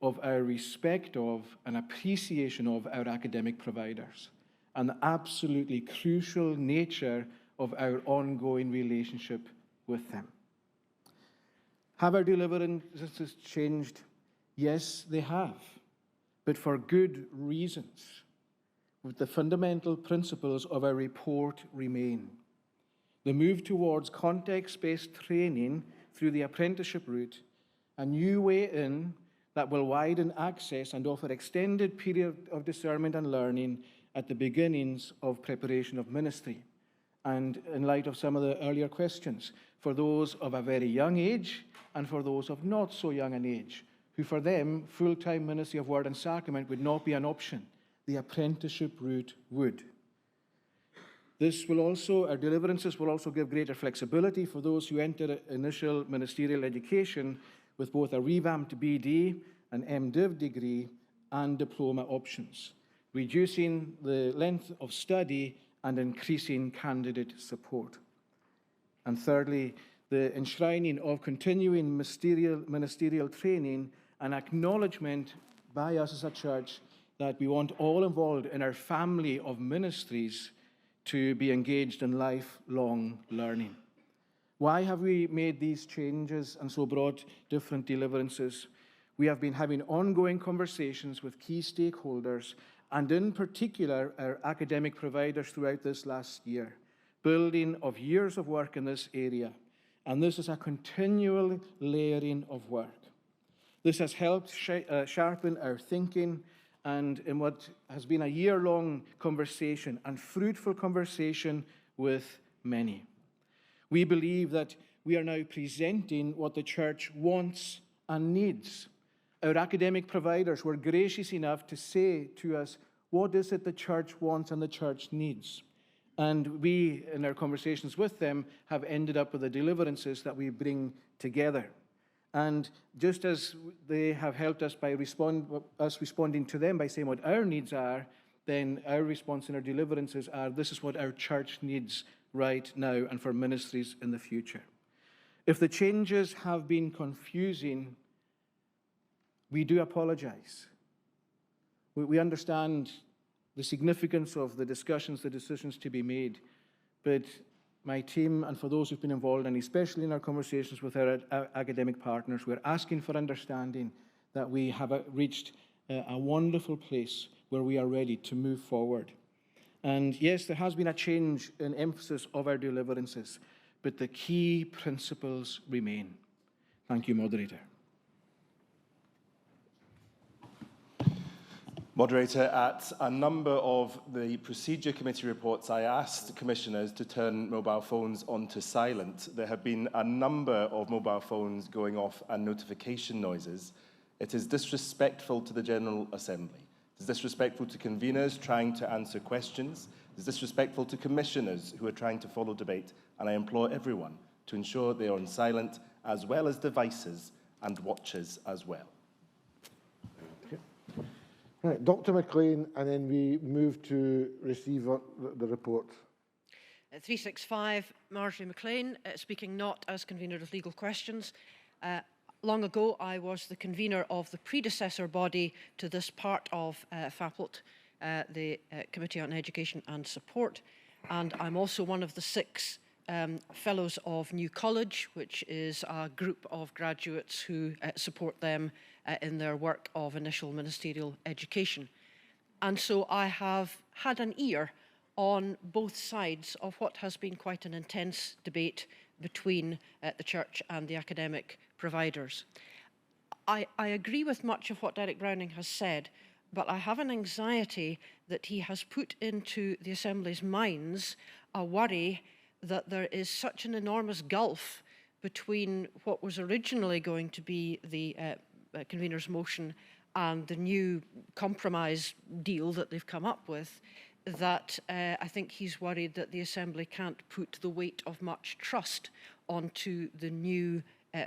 Speaker 2: of our respect of and appreciation of our academic providers and the absolutely crucial nature of our ongoing relationship with them. Have our deliverances changed? Yes, they have, but for good reasons. The fundamental principles of our report remain. The move towards context-based training through the apprenticeship route, a new way in that will widen access and offer extended period of discernment and learning at the beginnings of preparation of ministry. And in light of some of the earlier questions, for those of a very young age and for those of not so young an age, who for them, full-time ministry of word and sacrament would not be an option. The apprenticeship route would. This will also, our deliverances will also give greater flexibility for those who enter initial ministerial education with both a revamped BD, an MDiv degree, and diploma options, reducing the length of study and increasing candidate support. And thirdly, the enshrining of continuing ministerial training and acknowledgement by us as a church that we want all involved in our family of ministries to be engaged in lifelong learning. Why have we made these changes and so brought different deliverances? We have been having ongoing conversations with key stakeholders, and in particular our academic providers throughout this last year, building of years of work in this area. And this is a continual layering of work. This has helped sharpen our thinking, and in what has been a year-long conversation and fruitful conversation with many. We believe that we are now presenting what the church wants and needs. Our academic providers were gracious enough to say to us, what is it the church wants and the church needs? And we, in our conversations with them, have ended up with the deliverances that we bring together. And just as they have helped us by responding to them by saying what our needs are, then our response and our deliverances are, this is what our church needs right now and for ministries in the future. If the changes have been confusing, we do apologize. We understand the significance of the discussions, the decisions to be made, but my team, and for those who've been involved, and especially in our conversations with our academic partners, we're asking for understanding that we have reached a wonderful place where we are ready to move forward. And yes, there has been a change in emphasis of our deliverances, but the key principles remain. Thank you, Moderator.
Speaker 16: Moderator, at a number of the Procedure Committee reports, I asked commissioners to turn mobile phones onto silent. There have been a number of mobile phones going off and notification noises. It is disrespectful to the General Assembly. It is disrespectful to conveners trying to answer questions. It is disrespectful to commissioners who are trying to follow debate. And I implore everyone to ensure they are on silent, as well as devices and watches as well.
Speaker 8: Right, Dr. McLean, and then we move to receive the report.
Speaker 17: 365, Marjorie McLean, speaking not as convener of legal questions. Long ago, I was the convener of the predecessor body to this part of FAPLT, the Committee on Education and Support, and I'm also one of the 6 Fellows of New College, which is a group of graduates who support them in their work of initial ministerial education. And so I have had an ear on both sides of what has been quite an intense debate between the church and the academic providers. I agree with much of what Derek Browning has said, but I have an anxiety that he has put into the Assembly's minds a worry that there is such an enormous gulf between what was originally going to be the convener's motion and the new compromise deal that they've come up with, that I think he's worried that the Assembly can't put the weight of much trust onto the new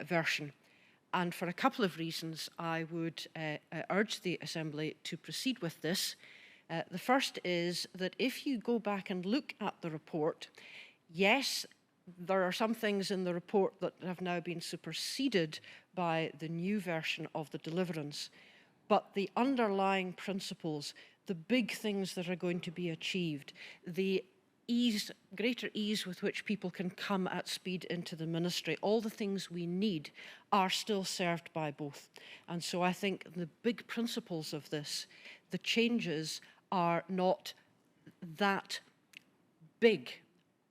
Speaker 17: version. And for a couple of reasons, I would urge the Assembly to proceed with this. The first is that if you go back and look at the report, yes, there are some things in the report that have now been superseded by the new version of the deliverance, but the underlying principles, the big things that are going to be achieved, the ease, greater ease with which people can come at speed into the ministry, all the things we need are still served by both. And so I think the big principles of this, the changes are not that big.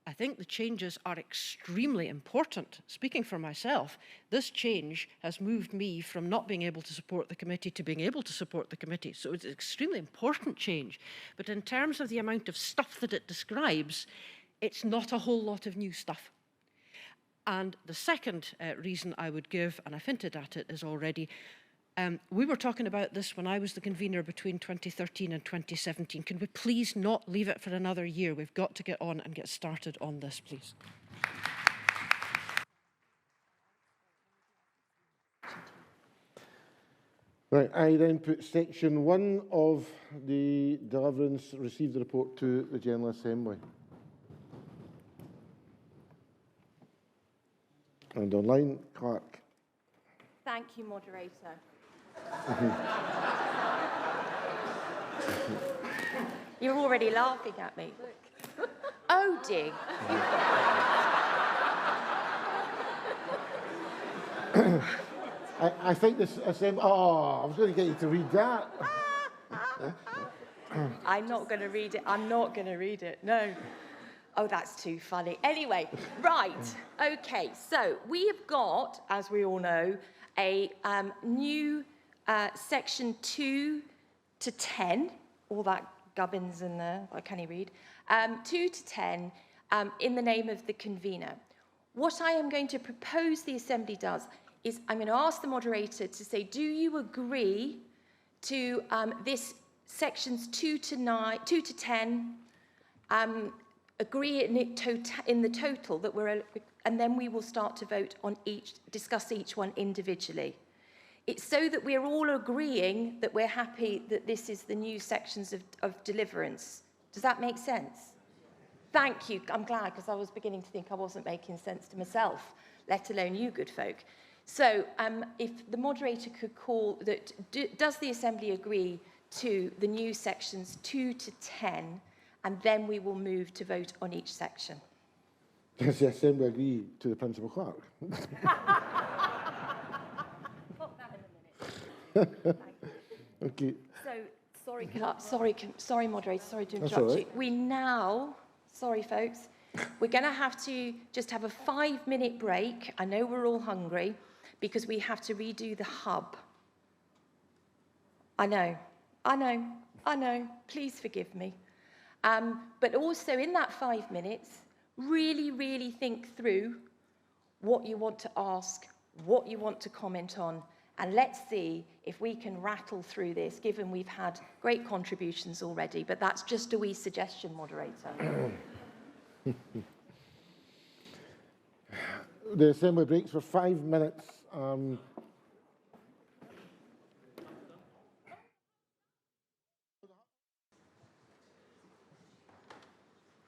Speaker 17: I think the changes are extremely important. Speaking for myself, this change has moved me from not being able to support the committee to being able to support the committee. So it's an extremely important change. But in terms of the amount of stuff that it describes, it's not a whole lot of new stuff. And the second reason I would give, and I've hinted at it, is already, we were talking about this when I was the convener between 2013 and 2017. Can we please not leave it for another year? We've got to get on and get started on this, please.
Speaker 8: Right, I then put section 1 of the deliverance, receive the report to the General Assembly. And online, Clerk.
Speaker 3: Thank you, moderator. You're already laughing at me. Oh dear.
Speaker 8: I think this assembly. Oh, I was going to get you to read that.
Speaker 3: I'm not going to read it. I'm not going to read it. No. Oh, that's too funny. Anyway, right. Okay. So we have got, as we all know, a new section 2 to 10. All that gubbins in there. I can't read. 2 to 10 in the name of the convener. What I am going to propose the Assembly does is I'm going to ask the moderator to say, do you agree to this sections 2 to 10, agree in the total that we're, and then we will start to vote on discuss each one individually. It's so that we're all agreeing that we're happy that this is the new sections of deliverance. Does that make sense? Thank you. I'm glad, because I was beginning to think I wasn't making sense to myself, let alone you good folk. So if the moderator could call that, does the Assembly agree to the new sections 2 to 10, and then we will move to vote on each section.
Speaker 8: Does the Assembly agree to the Principal Clerk? Okay.
Speaker 3: So, sorry, moderator, sorry to interrupt you.
Speaker 8: Right.
Speaker 3: We now, sorry folks, we're going to have to just have a 5-minute break. I know we're all hungry, because we have to redo the hub. I know, please forgive me. But also in that 5 minutes, really think through what you want to ask, what you want to comment on, and let's see if we can rattle through this, given we've had great contributions already. But that's just a wee suggestion, moderator.
Speaker 8: The Assembly breaks for 5 minutes.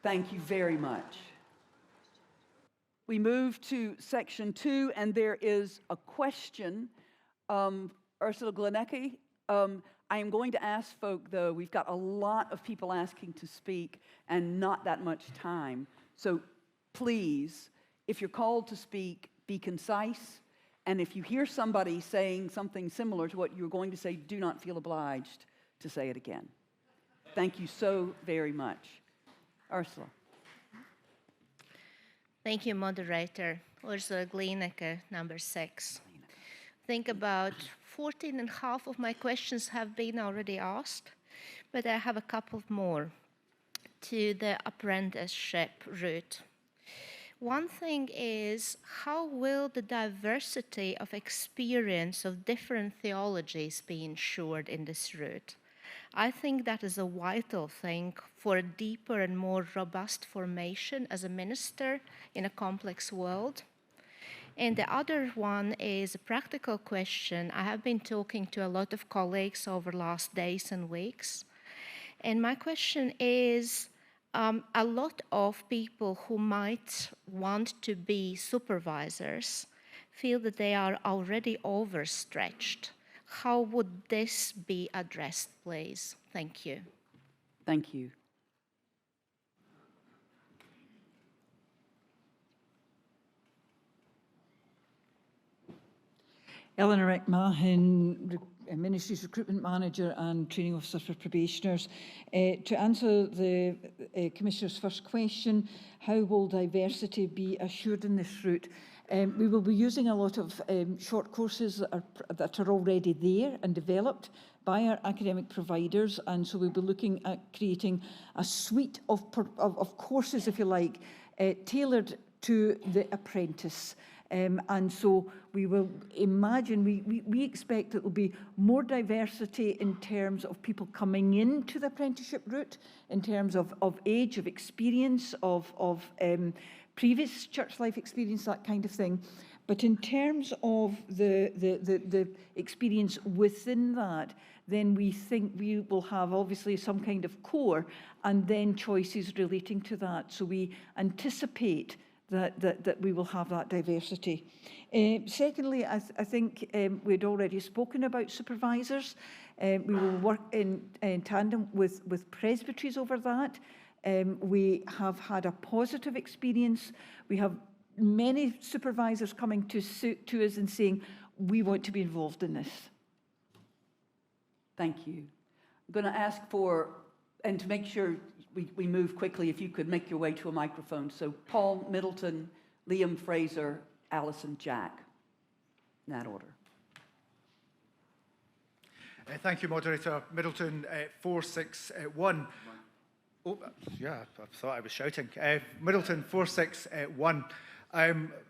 Speaker 1: Thank you very much. We move to section 2, and there is a question. Ursula Glenecki, I am going to ask folk, though, we've got a lot of people asking to speak and not that much time. So please, if you're called to speak, be concise. And if you hear somebody saying something similar to what you're going to say, do not feel obliged to say it again. Thank you so very much. Ursula.
Speaker 18: Thank you, moderator. Ursula Glenecki, number 6. I think about 14 and a half of my questions have been already asked, but I have a couple more to the apprenticeship route. One thing is, how will the diversity of experience of different theologies be ensured in this route? I think that is a vital thing for a deeper and more robust formation as a minister in a complex world. And the other one is a practical question. I have been talking to a lot of colleagues over the last days and weeks. And my question is, a lot of people who might want to be supervisors feel that they are already overstretched. How would this be addressed, please? Thank you.
Speaker 1: Thank you.
Speaker 7: Eleanor McMahon, Ministry's Recruitment Manager and Training Officer for Probationers. To answer the Commissioner's first question, how will diversity be assured in this route? We will be using a lot of short courses that are already there and developed by our academic providers, and so we'll be looking at creating a suite of courses, if you like, tailored to the apprentice. And so we will imagine, we expect that there will be more diversity in terms of people coming into the apprenticeship route, in terms of age, of experience, of previous church life experience, that kind of thing. But in terms of the experience within that, then we think we will have obviously some kind of core and then choices relating to that. So we anticipate that we will have that diversity. Secondly, I think we'd already spoken about supervisors. We will work in tandem with presbyteries over that. We have had a positive experience. We have many supervisors coming to us and saying, we want to be involved in this.
Speaker 1: Thank you. I'm going to ask for, and to make sure we move quickly, if you could make your way to a microphone. So Paul Middleton, Liam Fraser, Alison Jack, in that order.
Speaker 19: Thank you, Moderator. Middleton, 461. Oh, yeah, I thought I was shouting. Middleton, 461.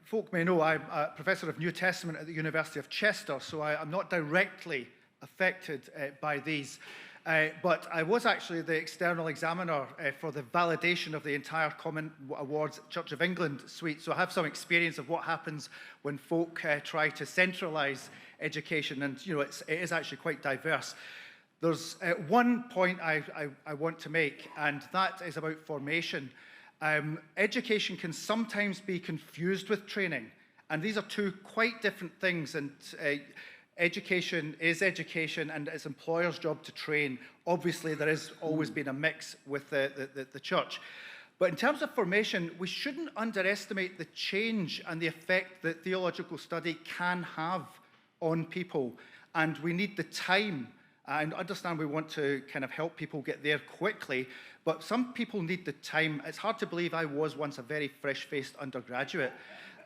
Speaker 19: Folk may know I'm a professor of New Testament at the University of Chester, so I'm not directly affected by these. But I was actually the external examiner for the validation of the entire Common Awards Church of England suite, so I have some experience of what happens when folk try to centralise education, and it is actually quite diverse. There's one point I want to make, and that is about formation. Education can sometimes be confused with training, and these are two quite different things, and education is education, and it's employers' job to train. Obviously, there has always been a mix with the church. But in terms of formation, we shouldn't underestimate the change and the effect that theological study can have on people, and we need the time. I understand we want to kind of help people get there quickly, but some people need the time. It's hard to believe I was once a very fresh-faced undergraduate,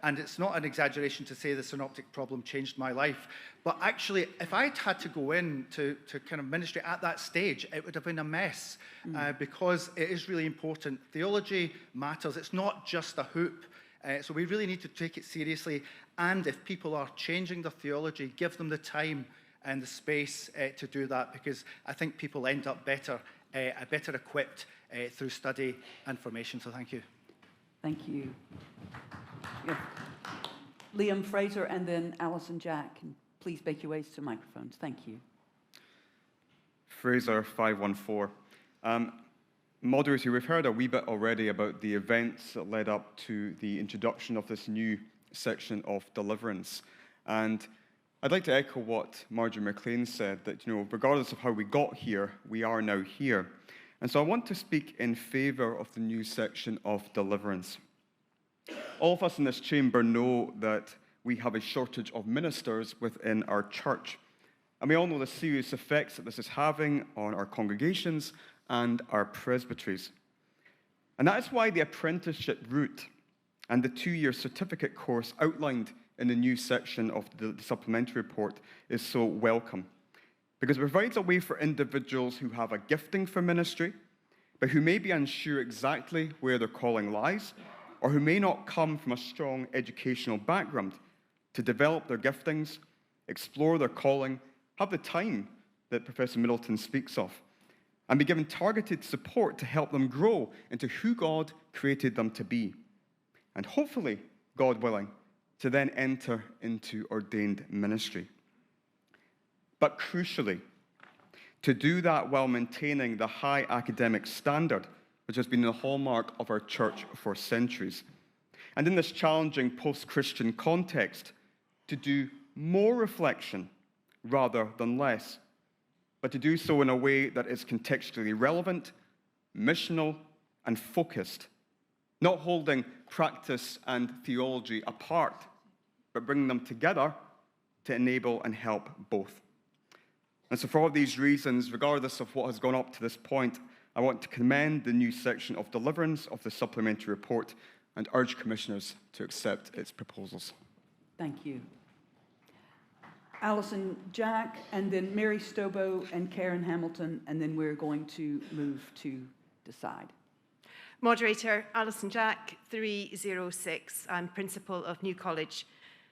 Speaker 19: and it's not an exaggeration to say the synoptic problem changed my life. But actually, if I'd had to go in to kind of ministry at that stage, it would have been a mess, because it is really important. Theology matters. It's not just a hoop. So we really need to take it seriously. And if people are changing their theology, give them the time and the space to do that, because I think people end up better equipped through study and formation. So thank you.
Speaker 1: Thank you. Yeah. Liam Fraser and then Alison Jack. And please make your ways to microphones. Thank you.
Speaker 20: Fraser, 514. Moderator, we've heard a wee bit already about the events that led up to the introduction of this new section of deliverance. And I'd like to echo what Marjorie McLean said, that, regardless of how we got here, we are now here. And so I want to speak in favour of the new section of deliverance. All of us in this chamber know that we have a shortage of ministers within our church. And we all know the serious effects that this is having on our congregations and our presbyteries. And that is why the apprenticeship route and the 2-year certificate course outlined in the new section of the supplementary report is so welcome, because it provides a way for individuals who have a gifting for ministry, but who may be unsure exactly where their calling lies, or who may not come from a strong educational background, to develop their giftings, explore their calling, have the time that Professor Middleton speaks of, and be given targeted support to help them grow into who God created them to be. And hopefully, God willing, to then enter into ordained ministry. But crucially, to do that while maintaining the high academic standard which has been the hallmark of our church for centuries. And in this challenging post-Christian context, to do more reflection rather than less, but to do so in a way that is contextually relevant, missional, and focused, not holding practice and theology apart, but bringing them together to enable and help both. And so for all these reasons, regardless of what has gone up to this point, I want to commend the new section of deliverance of the supplementary report and urge commissioners to accept its proposals.
Speaker 1: Thank you. Alison Jack, and then Mary Stobo and Karen Hamilton, and then we're going to move to decide.
Speaker 21: Moderator, Alison Jack, 306. I'm Principal of New College.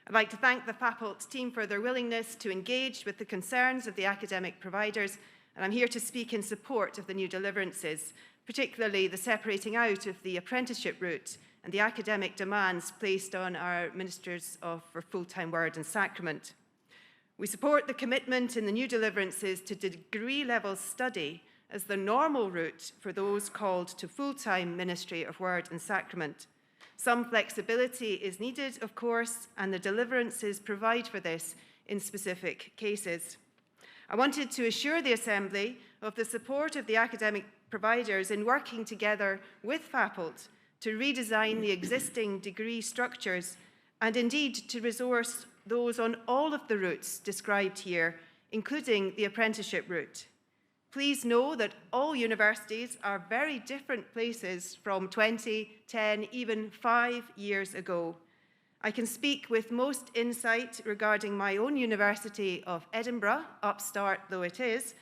Speaker 21: I'd like to thank the faculty team for their willingness to engage with the concerns of the academic providers, and I'm here to speak in support of the new deliverances, particularly the separating out of the apprenticeship route and the academic demands placed on our ministers for full-time word and sacrament. We support the commitment in the new deliverances to degree-level study as the normal route for those called to full-time ministry of word and sacrament. Some flexibility is needed, of course, and the deliverances provide for this in specific cases. I wanted to assure the Assembly of the support of the academic providers in working together with FAPLT to redesign the existing degree structures and indeed to resource those on all of the routes described here, including the apprenticeship route. Please know that all universities are very different places from 20, 10, even 5 years ago. I can speak with most insight regarding my own University of Edinburgh, upstart though it is,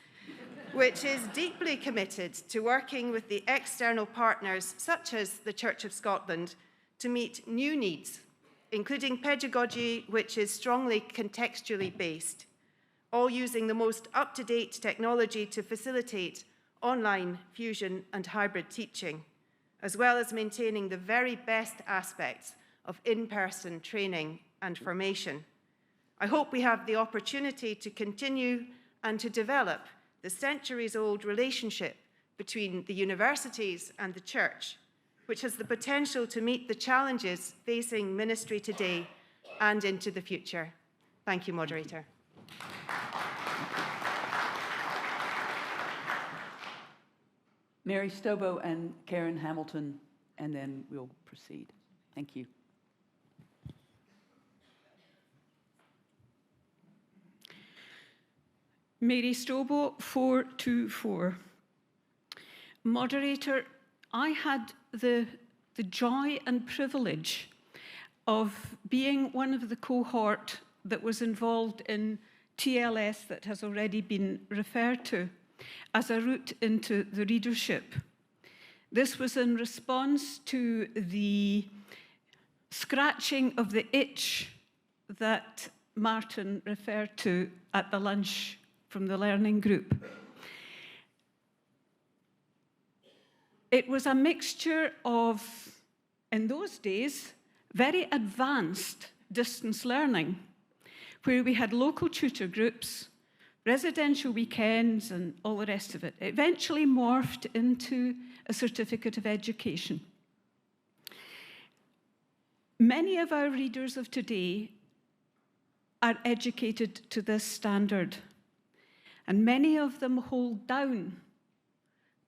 Speaker 21: which is deeply committed to working with the external partners, such as the Church of Scotland, to meet new needs, including pedagogy which is strongly contextually based, all using the most up-to-date technology to facilitate online, fusion and hybrid teaching, as well as maintaining the very best aspects of in-person training and formation. I hope we have the opportunity to continue and to develop the centuries-old relationship between the universities and the Church, which has the potential to meet the challenges facing ministry today and into the future. Thank you, Moderator.
Speaker 1: Mary Stobo and Karen Hamilton, and then we'll proceed. Thank you.
Speaker 4: Mary Stobo, 424. Moderator, I had the joy and privilege of being one of the cohort that was involved in TLS that has already been referred to as a route into the readership. This was in response to the scratching of the itch that Martin referred to at the lunch from the learning group. It was a mixture of, in those days, very advanced distance learning, where we had local tutor groups, residential weekends, and all the rest of it. It eventually morphed into a certificate of education. Many of our readers of today are educated to this standard, and many of them hold down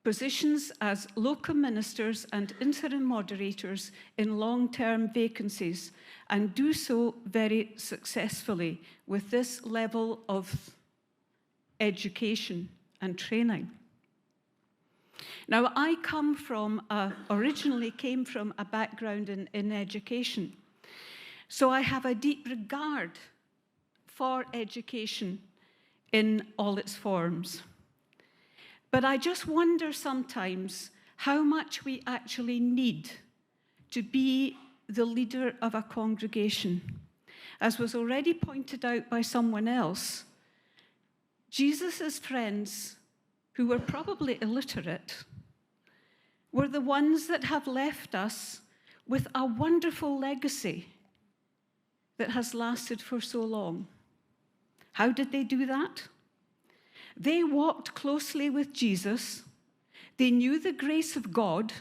Speaker 4: positions as local ministers and interim moderators in long-term vacancies, and do so very successfully with this level of education and training. Now, I originally came from a background in education, so I have a deep regard for education in all its forms. But I just wonder sometimes how much we actually need to be the leader of a congregation. As was already pointed out by someone else, Jesus' friends, who were probably illiterate, were the ones that have left us with a wonderful legacy that has lasted for so long. How did they do that? They walked closely with Jesus, they knew the grace of God,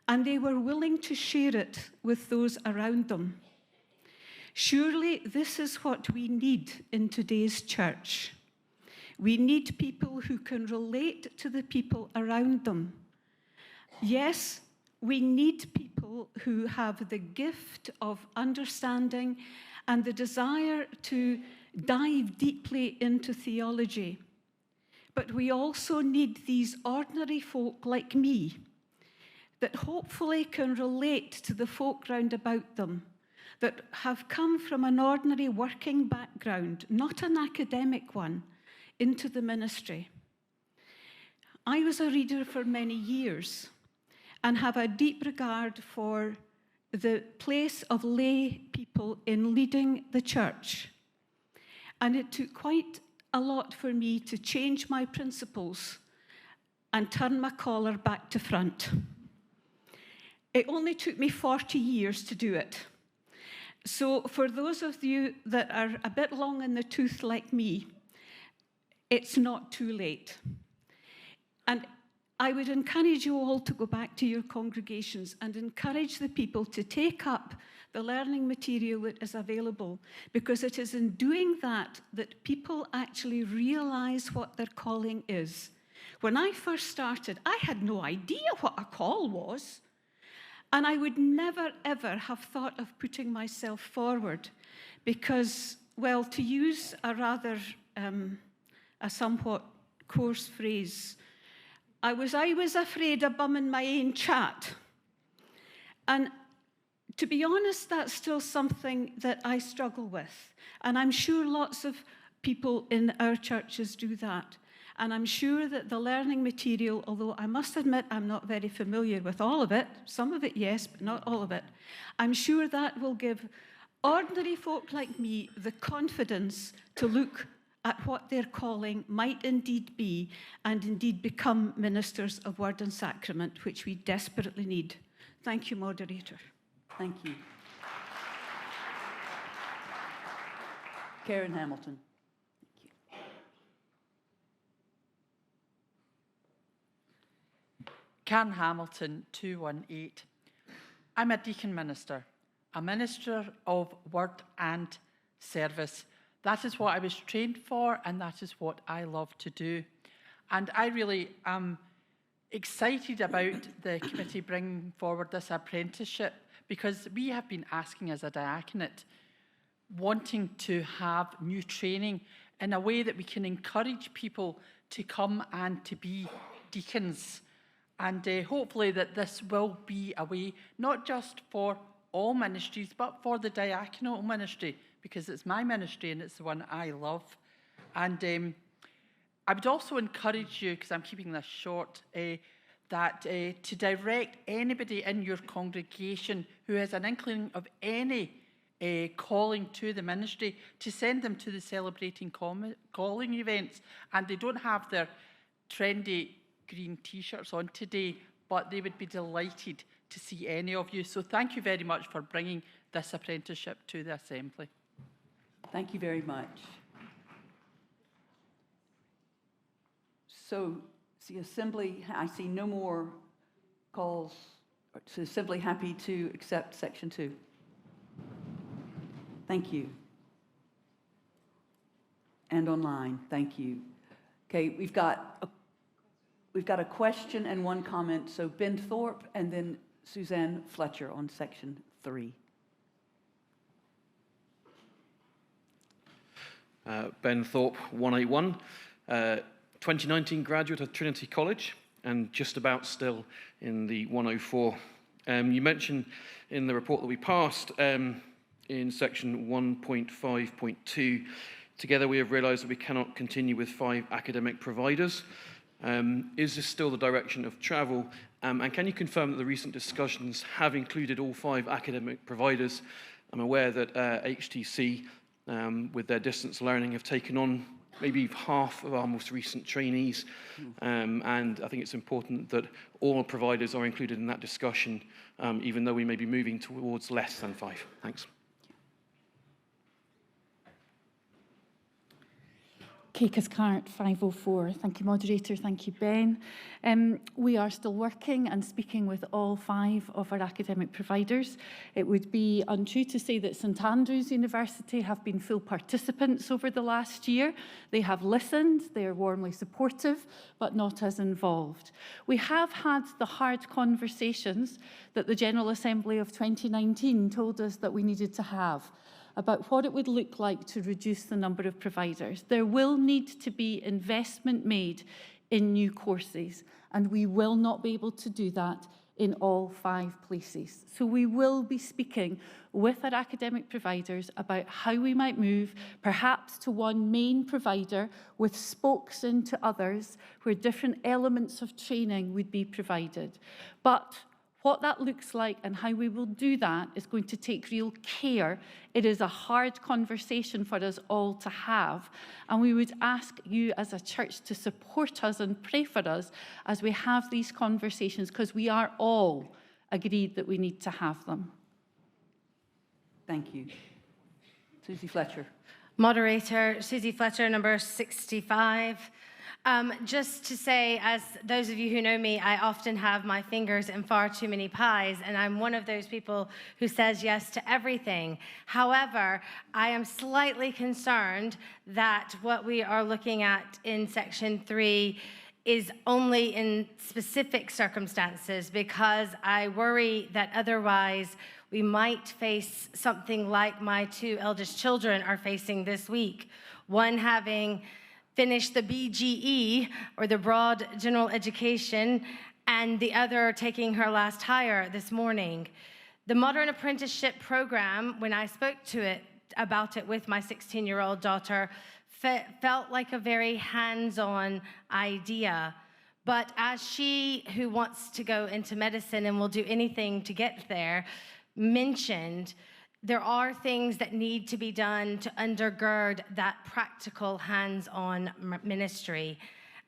Speaker 4: and they were willing to share it with those around them. Surely this is what we need in today's church. We need people who can relate to the people around them. Yes, we need people who have the gift of understanding and the desire to dive deeply into theology. But we also need these ordinary folk like me that hopefully can relate to the folk round about them, that have come from an ordinary working background, not an academic one, into the ministry. I was a reader for many years and have a deep regard for the place of lay people in leading the church. And it took quite a lot for me to change my principles and turn my collar back to front. It only took me 40 years to do it. So for those of you that are a bit long in the tooth like me, it's not too late. And I would encourage you all to go back to your congregations and encourage the people to take up the learning material that is available, because it is in doing that that people actually realize what their calling is. When I first started, I had no idea what a call was. And I would never, ever have thought of putting myself forward because, well, to use a rather, a somewhat coarse phrase, I was afraid of bumming my own chat. And to be honest, that's still something that I struggle with. And I'm sure lots of people in our churches do that. And I'm sure that the learning material, although I must admit I'm not very familiar with all of it, some of it yes, but not all of it, I'm sure that will give ordinary folk like me the confidence to look at what their calling might indeed be and indeed become ministers of word and sacrament, which we desperately need. Thank you, moderator.
Speaker 1: Thank you. Karen Hamilton.
Speaker 6: Karen Hamilton, 218. I'm a deacon minister, a minister of word and service. That is what I was trained for, and that is what I love to do. And I really am excited about the committee bringing forward this apprenticeship, because we have been asking as a diaconate, wanting to have new training in a way that we can encourage people to come and to be deacons. And hopefully that this will be a way, not just for all ministries, but for the diaconal ministry, because it's my ministry and it's the one I love. And I would also encourage you, because I'm keeping this short, that to direct anybody in your congregation who has an inkling of any calling to the ministry, to send them to the Celebrating Calling events. And they don't have their trendy green t-shirts on today, but they would be delighted to see any of you. So thank you very much for bringing this apprenticeship to the Assembly.
Speaker 1: Thank you very much. So the Assembly, I see no more calls. So Assembly happy to accept Section 2. Thank you. And online, thank you. Okay, we've got a question and one comment. So Ben Thorpe and then Suzanne Fletcher on Section 3.
Speaker 22: Ben Thorpe, 181, 2019 graduate of Trinity College and just about still in the 104. You mentioned in the report that we passed in section 1.5.2, together we have realised that we cannot continue with 5 academic providers. Is this still the direction of travel? And can you confirm that the recent discussions have included all 5 academic providers? I'm aware that HTC, with their distance learning, have taken on maybe half of our most recent trainees. And I think it's important that all providers are included in that discussion, even though we may be moving towards less than 5. Thanks.
Speaker 5: Kay Cathcart, 504. Thank you, moderator. Thank you, Ben. We are still working and speaking with all 5 of our academic providers. It would be untrue to say that St Andrews University have been full participants over the last year. They have listened, they are warmly supportive, but not as involved. We have had the hard conversations that the General Assembly of 2019 told us that we needed to have about what it would look like to reduce the number of providers. There will need to be investment made in new courses, and we will not be able to do that in all 5 places. So we will be speaking with our academic providers about how we might move perhaps to one main provider with spokes into others where different elements of training would be provided. But what that looks like and how we will do that is going to take real care. It is a hard conversation for us all to have, and we would ask you as a church to support us and pray for us as we have these conversations, because we are all agreed that we need to have them.
Speaker 1: Thank you. Susie Fletcher.
Speaker 9: Moderator, Susie Fletcher, number 65. Just to say, as those of you who know me, I often have my fingers in far too many pies, and I'm one of those people who says yes to everything. However, I am slightly concerned that what we are looking at in Section 3 is only in specific circumstances, because I worry that otherwise we might face something like my two eldest children are facing this week. One having finished the BGE, or the Broad General Education, and the other taking her last hire this morning. The Modern Apprenticeship Program, when I spoke about it with my 16-year-old daughter, felt like a very hands-on idea. But as she, who wants to go into medicine and will do anything to get there, mentioned, there are things that need to be done to undergird that practical hands-on ministry.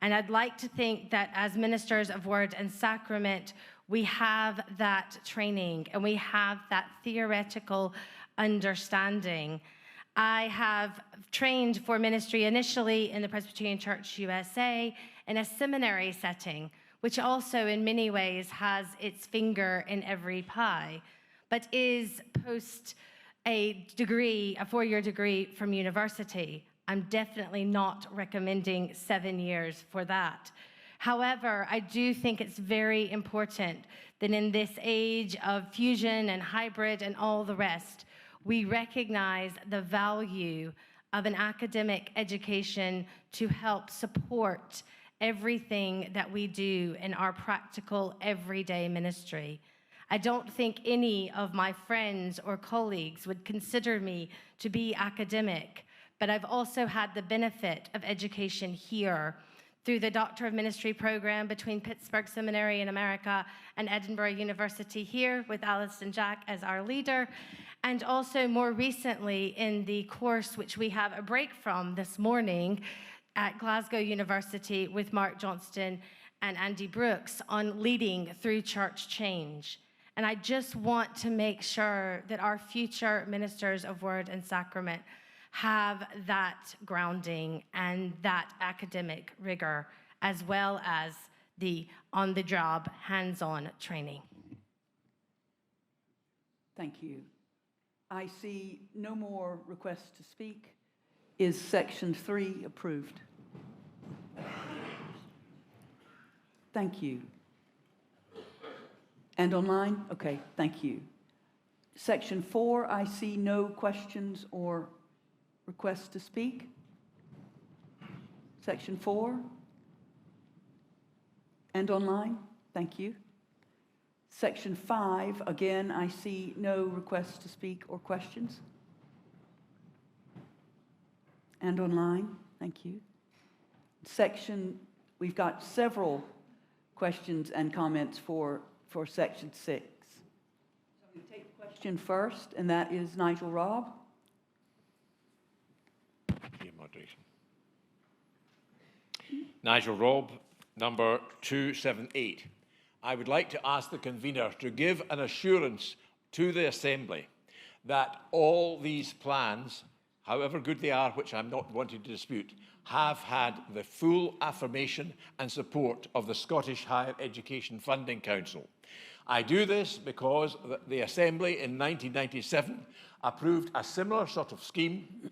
Speaker 9: And I'd like to think that as ministers of Word and Sacrament, we have that training and we have that theoretical understanding. I have trained for ministry initially in the Presbyterian Church USA in a seminary setting, which also in many ways has its finger in every pie, but is post a degree, a 4-year degree from university. I'm definitely not recommending 7 years for that. However, I do think it's very important that in this age of fusion and hybrid and all the rest, we recognize the value of an academic education to help support everything that we do in our practical everyday ministry. I don't think any of my friends or colleagues would consider me to be academic, but I've also had the benefit of education here through the Doctor of Ministry program between Pittsburgh Seminary in America and Edinburgh University here with Alison Jack as our leader, and also more recently in the course which we have a break from this morning at Glasgow University with Mark Johnston and Andy Brooks on leading through church change. And I just want to make sure that our future ministers of Word and Sacrament have that grounding and that academic rigor, as well as the on-the-job, hands-on training.
Speaker 1: Thank you. I see no more requests to speak. Is Section 3 approved? Thank you. And online? Okay, thank you. Section 4, I see no questions or requests to speak. Section 4. And online? Thank you. Section 5, again, I see no requests to speak or questions. And online? Thank you. We've got several questions and comments for Section 6. So we take the question first, and that is Nigel Robb.
Speaker 11: Moderation. Nigel Robb, number 278. I would like to ask the convener to give an assurance to the Assembly that all these plans, however good they are, which I'm not wanting to dispute, have had the full affirmation and support of the Scottish Higher Education Funding Council. I do this because the Assembly in 1997 approved a similar sort of scheme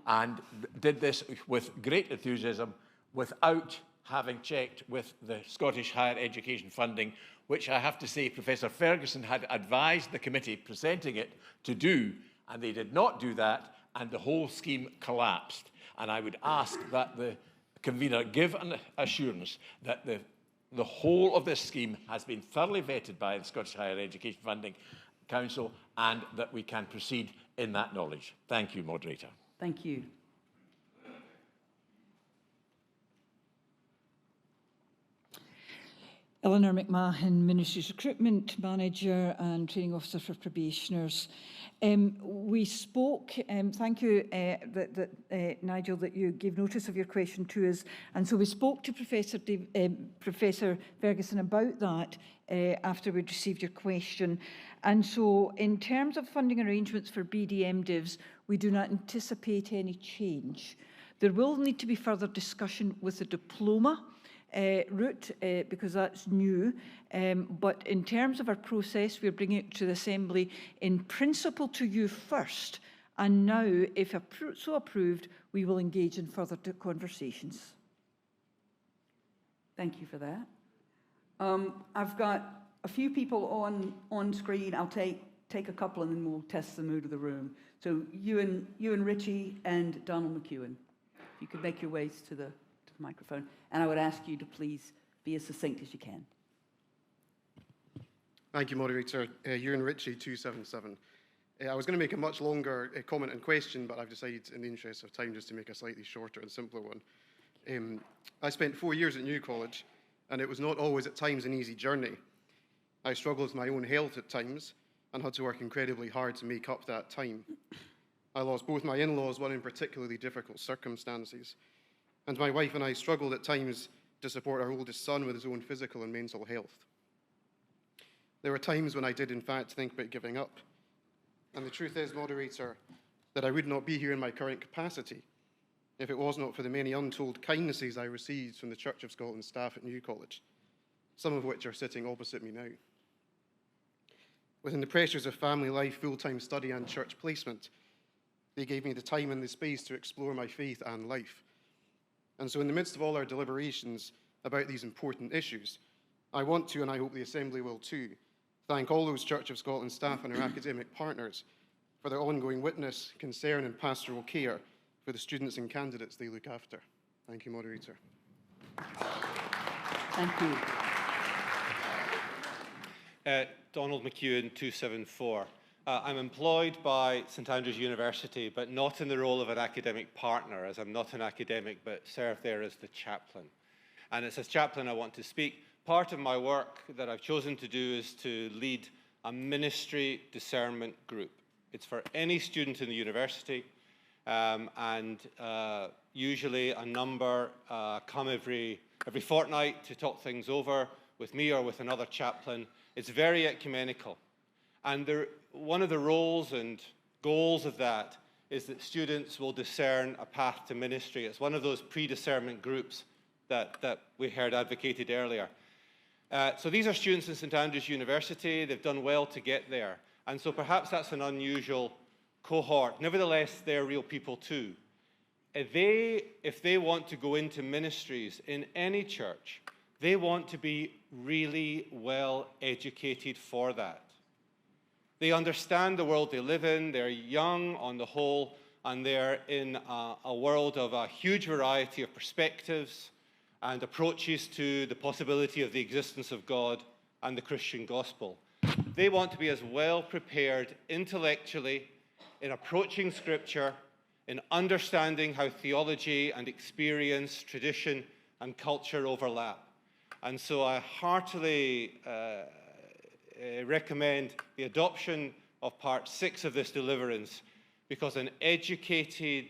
Speaker 11: and did this with great enthusiasm without having checked with the Scottish Higher Education Funding, which I have to say Professor Ferguson had advised the committee presenting it to do, and they did not do that, and the whole scheme collapsed. And I would ask that the convener give an assurance that the whole of this scheme has been thoroughly vetted by the Scottish Higher Education Funding Council and that we can proceed in that knowledge. Thank you, Moderator.
Speaker 1: Thank you.
Speaker 7: Eleanor McMahon, Ministry's Recruitment Manager and Training Officer for Probationers. We spoke, thank you, Nigel, that you gave notice of your question to us. And so we spoke to Professor Ferguson about that after we'd received your question. And so in terms of funding arrangements for BDM divs, we do not anticipate any change. There will need to be further discussion with the diploma route because that's new. But in terms of our process, we're bringing it to the Assembly in principle to you first. And now, if so approved, we will engage in further conversations.
Speaker 1: Thank you for that. I've got a few people on screen. I'll take a couple and then we'll test the mood of the room. So Ewan Ritchie and Donald McEwen. If you could make your ways to the microphone. And I would ask you to please be as succinct as you can.
Speaker 12: Thank you, Moderator. Ewan Ritchie, 277. I was going to make a much longer comment and question, but I've decided in the interest of time just to make a slightly shorter and simpler one. I spent 4 years at New College, and it was not always at times an easy journey. I struggled with my own health at times and had to work incredibly hard to make up that time. I lost both my in-laws, one in particularly difficult circumstances, and my wife and I struggled at times to support our oldest son with his own physical and mental health. There were times when I did, in fact, think about giving up. And the truth is, Moderator, that I would not be here in my current capacity if it was not for the many untold kindnesses I received from the Church of Scotland staff at New College, some of which are sitting opposite me now. Within the pressures of family life, full-time study and church placement, they gave me the time and the space to explore my faith and life. And so in the midst of all our deliberations about these important issues, I want to, and I hope the Assembly will too, thank all those Church of Scotland staff and our academic partners for their ongoing witness, concern and pastoral care for the students and candidates they look after. Thank you, Moderator.
Speaker 1: Thank you.
Speaker 13: Donald McEwen, 274. I'm employed by St Andrews University, but not in the role of an academic partner, as I'm not an academic, but serve there as the chaplain. And it's as chaplain I want to speak. Part of my work that I've chosen to do is to lead a ministry discernment group. It's for any student in the university, and usually a number come every fortnight to talk things over with me or with another chaplain. It's very ecumenical. And one of the roles and goals of that is that students will discern a path to ministry. It's one of those pre-discernment groups that we heard advocated earlier. So these are students in St Andrews University. They've done well to get there. And so perhaps that's an unusual cohort. Nevertheless, they're real people too. If they want to go into ministries in any church, they want to be really well educated for that. They understand the world they live in, they're young on the whole, and they're in a world of a huge variety of perspectives and approaches to the possibility of the existence of God and the Christian gospel. They want to be as well prepared intellectually in approaching Scripture, in understanding how theology and experience, tradition and culture overlap. And so I heartily recommend the adoption of part 6 of this deliverance, because an educated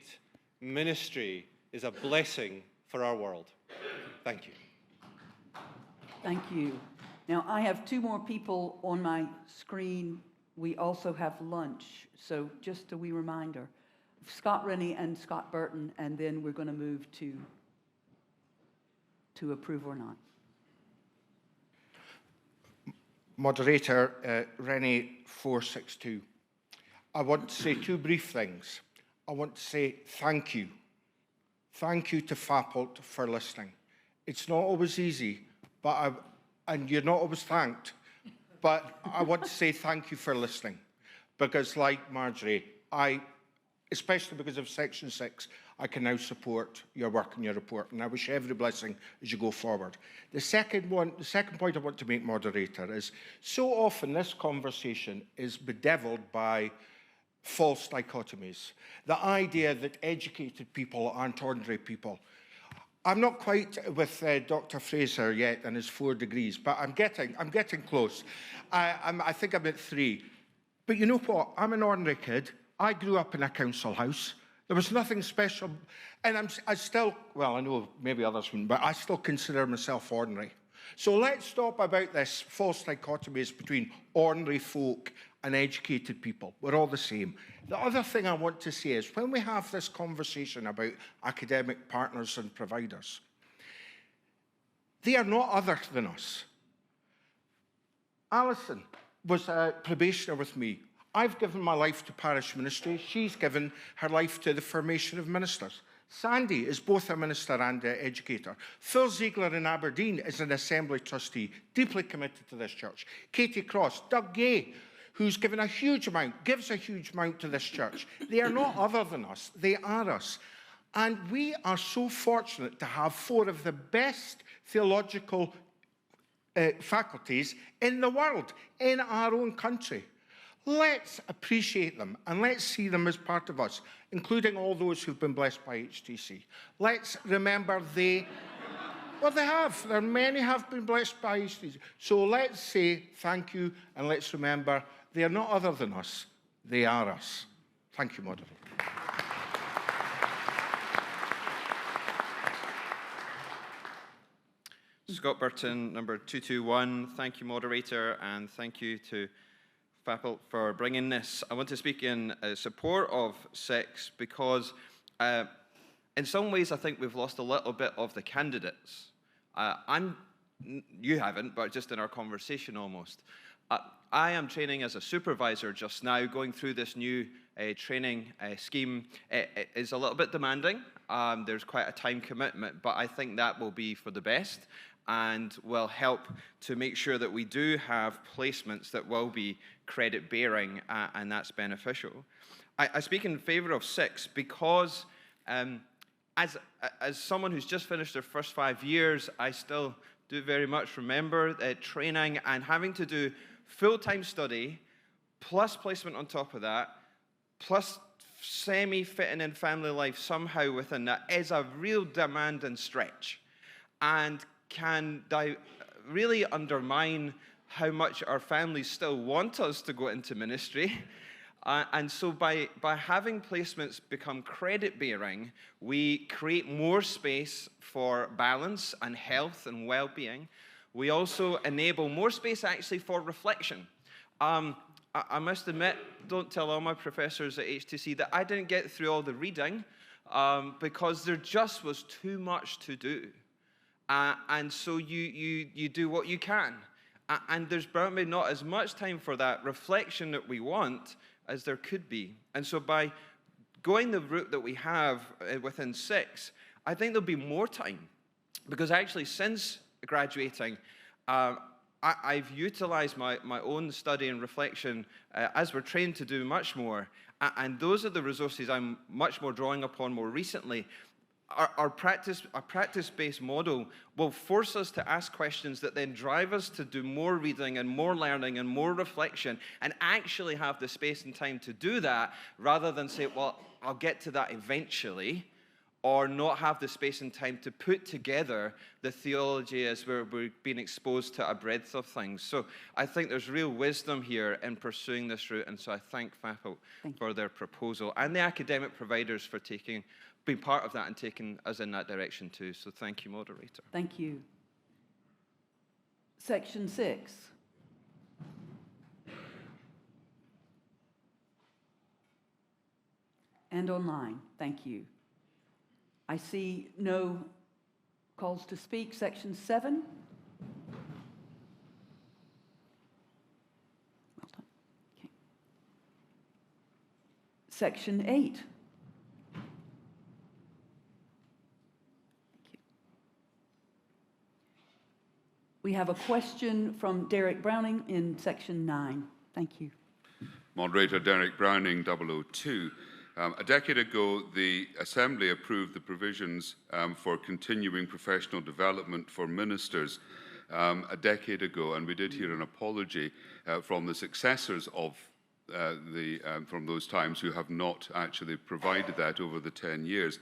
Speaker 13: ministry is a blessing for our world. Thank you.
Speaker 1: Thank you. Now, I have 2 more people on my screen. We also have lunch, so just a wee reminder. Scott Rennie and Scott Burton, and then we're going to move to approve or not.
Speaker 23: Moderator, Rennie 462. I want to say 2 brief things. I want to say thank you. Thank you to Fappelt for listening. It's not always easy, and you're not always thanked, but I want to say thank you for listening, because like Marjorie, especially because of Section 6, I can now support your work and your report, and I wish you every blessing as you go forward. The second point I want to make, Moderator, is so often this conversation is bedeviled by false dichotomies. The idea that educated people aren't ordinary people. I'm not quite with Dr. Fraser yet and his 4 degrees, but I'm getting close. I think I'm at 3. But you know what? I'm an ordinary kid. I grew up in a council house. There was nothing special. And I still, well, I know maybe others wouldn't, but I still consider myself ordinary. So let's stop about this false dichotomies between ordinary folk and educated people. We're all the same. The other thing I want to say is when we have this conversation about academic partners and providers, they are not other than us. Alison was a probationer with me. I've given my life to parish ministry. She's given her life to the formation of ministers. Sandy is both a minister and an educator. Phil Ziegler in Aberdeen is an assembly trustee, deeply committed to this church. Katie Cross, Doug Gay, who's given a huge amount, gives a huge amount to this church. They are not other than us. They are us. And we are so fortunate to have 4 of the best theological faculties in the world, in our own country. Let's appreciate them and let's see them as part of us, including all those who've been blessed by HTC. Let's remember well, they have. Many have been blessed by HTC. So let's say thank you and let's remember they are not other than us. They are us. Thank you, Moderator.
Speaker 10: Scott Burton, number 221. Thank you, Moderator, and thank you to Fappel for bringing this. I want to speak in support of 6 because in some ways I think we've lost a little bit of the candidates. You haven't, but just in our conversation almost. I am training as a supervisor just now, going through this new training scheme. It is a little bit demanding. There's quite a time commitment, but I think that will be for the best and will help to make sure that we do have placements that will be credit-bearing, and that's beneficial. I speak in favour of 6 because as someone who's just finished their first 5 years, I still do very much remember training and having to do full-time study, plus placement on top of that, plus semi-fitting in family life somehow within that is a real demand and stretch, and can really undermine how much our families still want us to go into ministry. And so by having placements become credit-bearing, we create more space for balance and health and well-being. We also enable more space actually for reflection. I must admit, don't tell all my professors at HTC that I didn't get through all the reading because there just was too much to do. And so you do what you can. And there's probably not as much time for that reflection that we want as there could be. And so by going the route that we have within 6, I think there'll be more time. Because actually, since graduating, I've utilized my own study and reflection as we're trained to do much more. And those are the resources I'm much more drawing upon more recently. Our practice-based model will force us to ask questions that then drive us to do more reading and more learning and more reflection and actually have the space and time to do that rather than say, well, I'll get to that eventually, or not have the space and time to put together the theology as we're being exposed to a breadth of things. So I think there's real wisdom here in pursuing this route, and so I thank FAPL for their proposal and the academic providers for being part of that and taking us in that direction too. So thank you, Moderator.
Speaker 1: Thank you. Section 6. And online. Thank you. I see no calls to speak. Section 7. Well done. Okay. Section 8. We have a question from Derek Browning in section 9. Thank you.
Speaker 14: Moderator Derek Browning, 002. A decade ago, the Assembly approved the provisions for continuing professional development for ministers a decade ago, and we did hear an apology from the successors of from those times who have not actually provided that over the 10 years.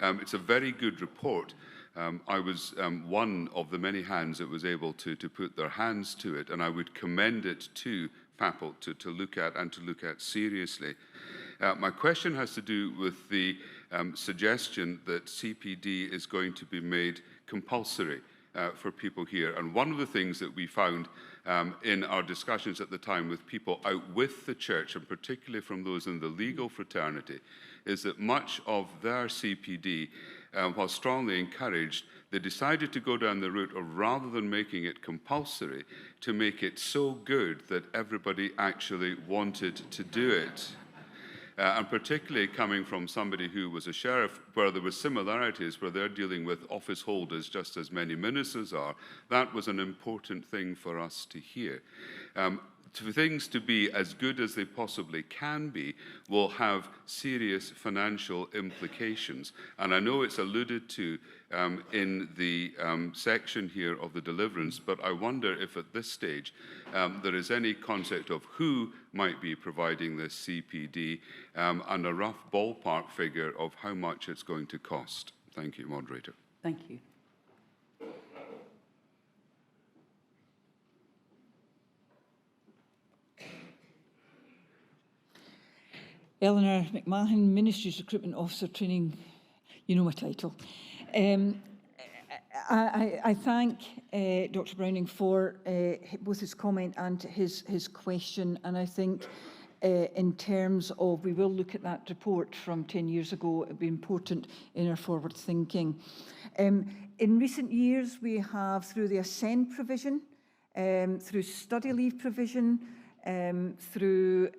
Speaker 14: It's a very good report. I was one of the many hands that was able to put their hands to it, and I would commend it to FAPL to look at and to look at seriously. My question has to do with the suggestion that CPD is going to be made compulsory for people here. And one of the things that we found in our discussions at the time with people out with the church, and particularly from those in the legal fraternity, is that much of their CPD, while strongly encouraged, they decided to go down the route of, rather than making it compulsory, to make it so good that everybody actually wanted to do it. And particularly coming from somebody who was a sheriff, where there were similarities, where they're dealing with office holders just as many ministers are, that was an important thing for us to hear. For things to be as good as they possibly can be will have serious financial implications. And I know it's alluded to in the section here of the deliverance, but I wonder if at this stage there is any concept of who might be providing this CPD and a rough ballpark figure of how much it's going to cost. Thank you, Moderator.
Speaker 1: Thank you.
Speaker 7: Eleanor McMahon, Ministry's Recruitment Officer Training. You know my title. I thank Dr. Browning for both his comment and his question, and I think in terms of, we will look at that report from 10 years ago, it would be important in our forward thinking. In recent years, we have, through the Ascend provision, through study leave provision, through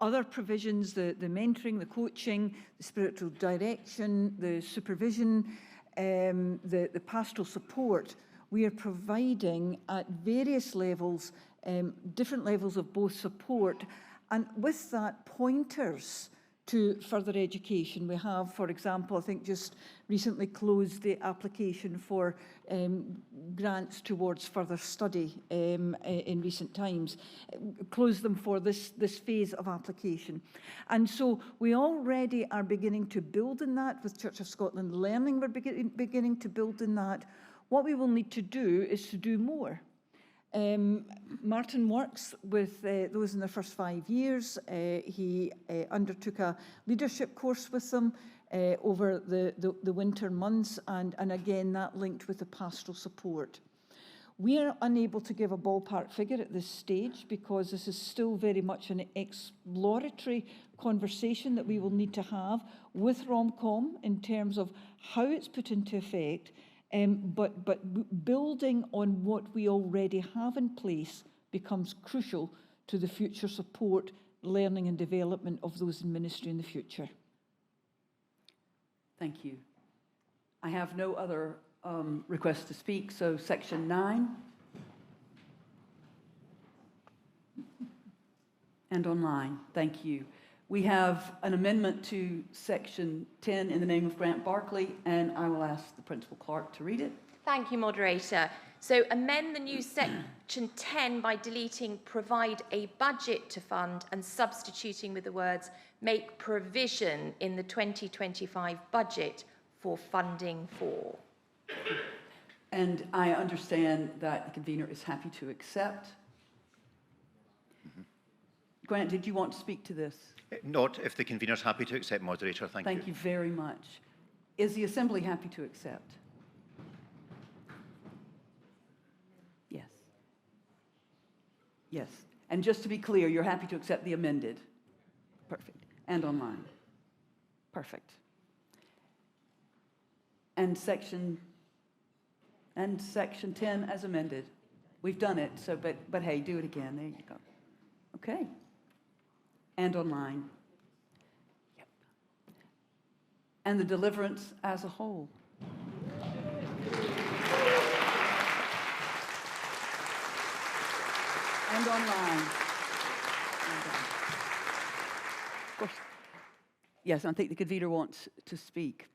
Speaker 7: other provisions, the mentoring, the coaching, the spiritual direction, the supervision, the pastoral support, we are providing at various levels, different levels of both support, and with that pointers to further education. We have, for example, I think just recently closed the application for grants towards further study in recent times, closed them for this phase of application. And so we already are beginning to build in that with Church of Scotland Learning. We're beginning to build in that. What we will need to do is to do more. Martin works with those in their first 5 years. He undertook a leadership course with them over the winter months, and again, that linked with the pastoral support. We are unable to give a ballpark figure at this stage because this is still very much an exploratory conversation that we will need to have with Romcom in terms of how it's put into effect. But building on what we already have in place becomes crucial to the future support, learning and development of those in ministry in the future.
Speaker 1: Thank you. I have no other requests to speak, so section 9. And online. Thank you. We have an amendment to section 10 in the name of Grant Barclay, and I will ask the principal clerk to read it.
Speaker 3: Thank you, Moderator. So amend the new section 10 by deleting provide a budget to fund and substituting with the words make provision in the 2025 budget for funding for.
Speaker 1: And I understand that the convener is happy to accept. Grant, did you want to speak to this?
Speaker 2: Not if the convener is happy to accept, Moderator. Thank you.
Speaker 1: Thank you very much. Is the Assembly happy to accept? Yes. Yes. And just to be clear, you're happy to accept the amended? Perfect. And online? Perfect. And section 10 as amended? We've done it, so but hey, do it again. There you go. Okay. And online. Yep. And the deliverance as a whole. And online. Of course. Yes, I think the convener wants to speak.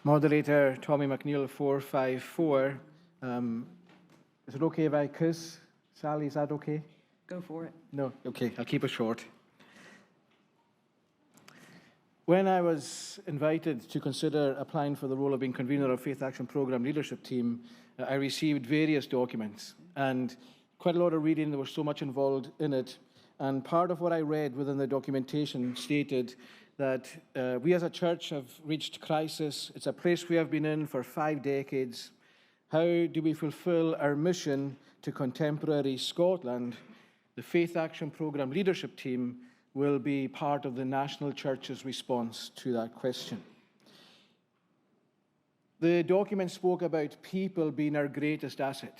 Speaker 15: Moderator Tommy McNeill, 454. Is it okay if I quiz? Sally, is that okay?
Speaker 1: Go for it.
Speaker 15: No, okay, I'll keep it short. When I was invited to consider applying for the role of being convener of Faith Action Programme leadership team, I received various documents and quite a lot of reading. There was so much involved in it. And part of what I read within the documentation stated that we as a church have reached crisis. It's a place we have been in for 5 decades. How do we fulfill our mission to contemporary Scotland? The Faith Action Programme leadership team will be part of the national church's response to that question. The document spoke about people being our greatest asset.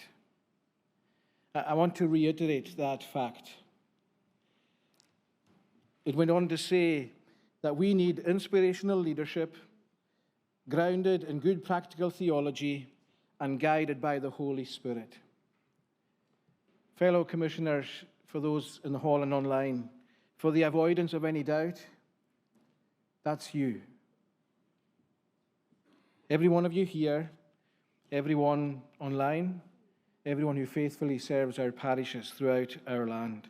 Speaker 15: I want to reiterate that fact. It went on to say that we need inspirational leadership, grounded in good practical theology and guided by the Holy Spirit. Fellow commissioners, for those in the hall and online, for the avoidance of any doubt, that's you. Every one of you here, everyone online, everyone who faithfully serves our parishes throughout our land.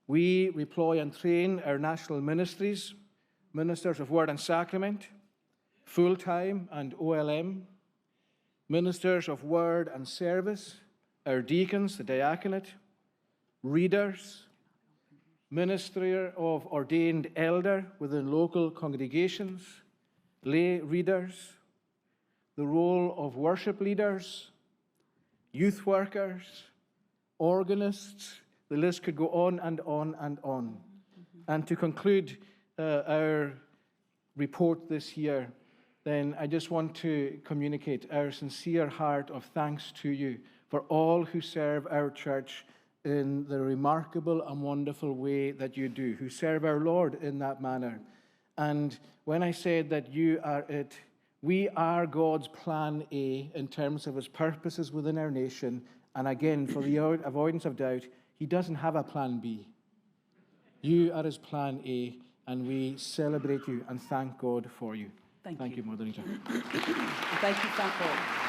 Speaker 15: We employ and train our national ministries, ministers of word and sacrament, full-time and OLM, ministers of word and service, our deacons, the diaconate, readers, minister of ordained elder within local congregations, lay readers, the role of worship leaders, youth workers, organists. The list could go on and on and on. And to conclude our report this year, then I just want to communicate our sincere heart of thanks to you for all who serve our church in the remarkable and wonderful way that you do, who serve our Lord in that manner. And when I said that you are it, we are God's plan A in terms of his purposes within our nation. And again, for the avoidance of doubt, he doesn't have a plan B. You are his plan A, and we celebrate you and thank God for you.
Speaker 1: Thank
Speaker 15: you, Moderator.
Speaker 1: Thank you, Paul.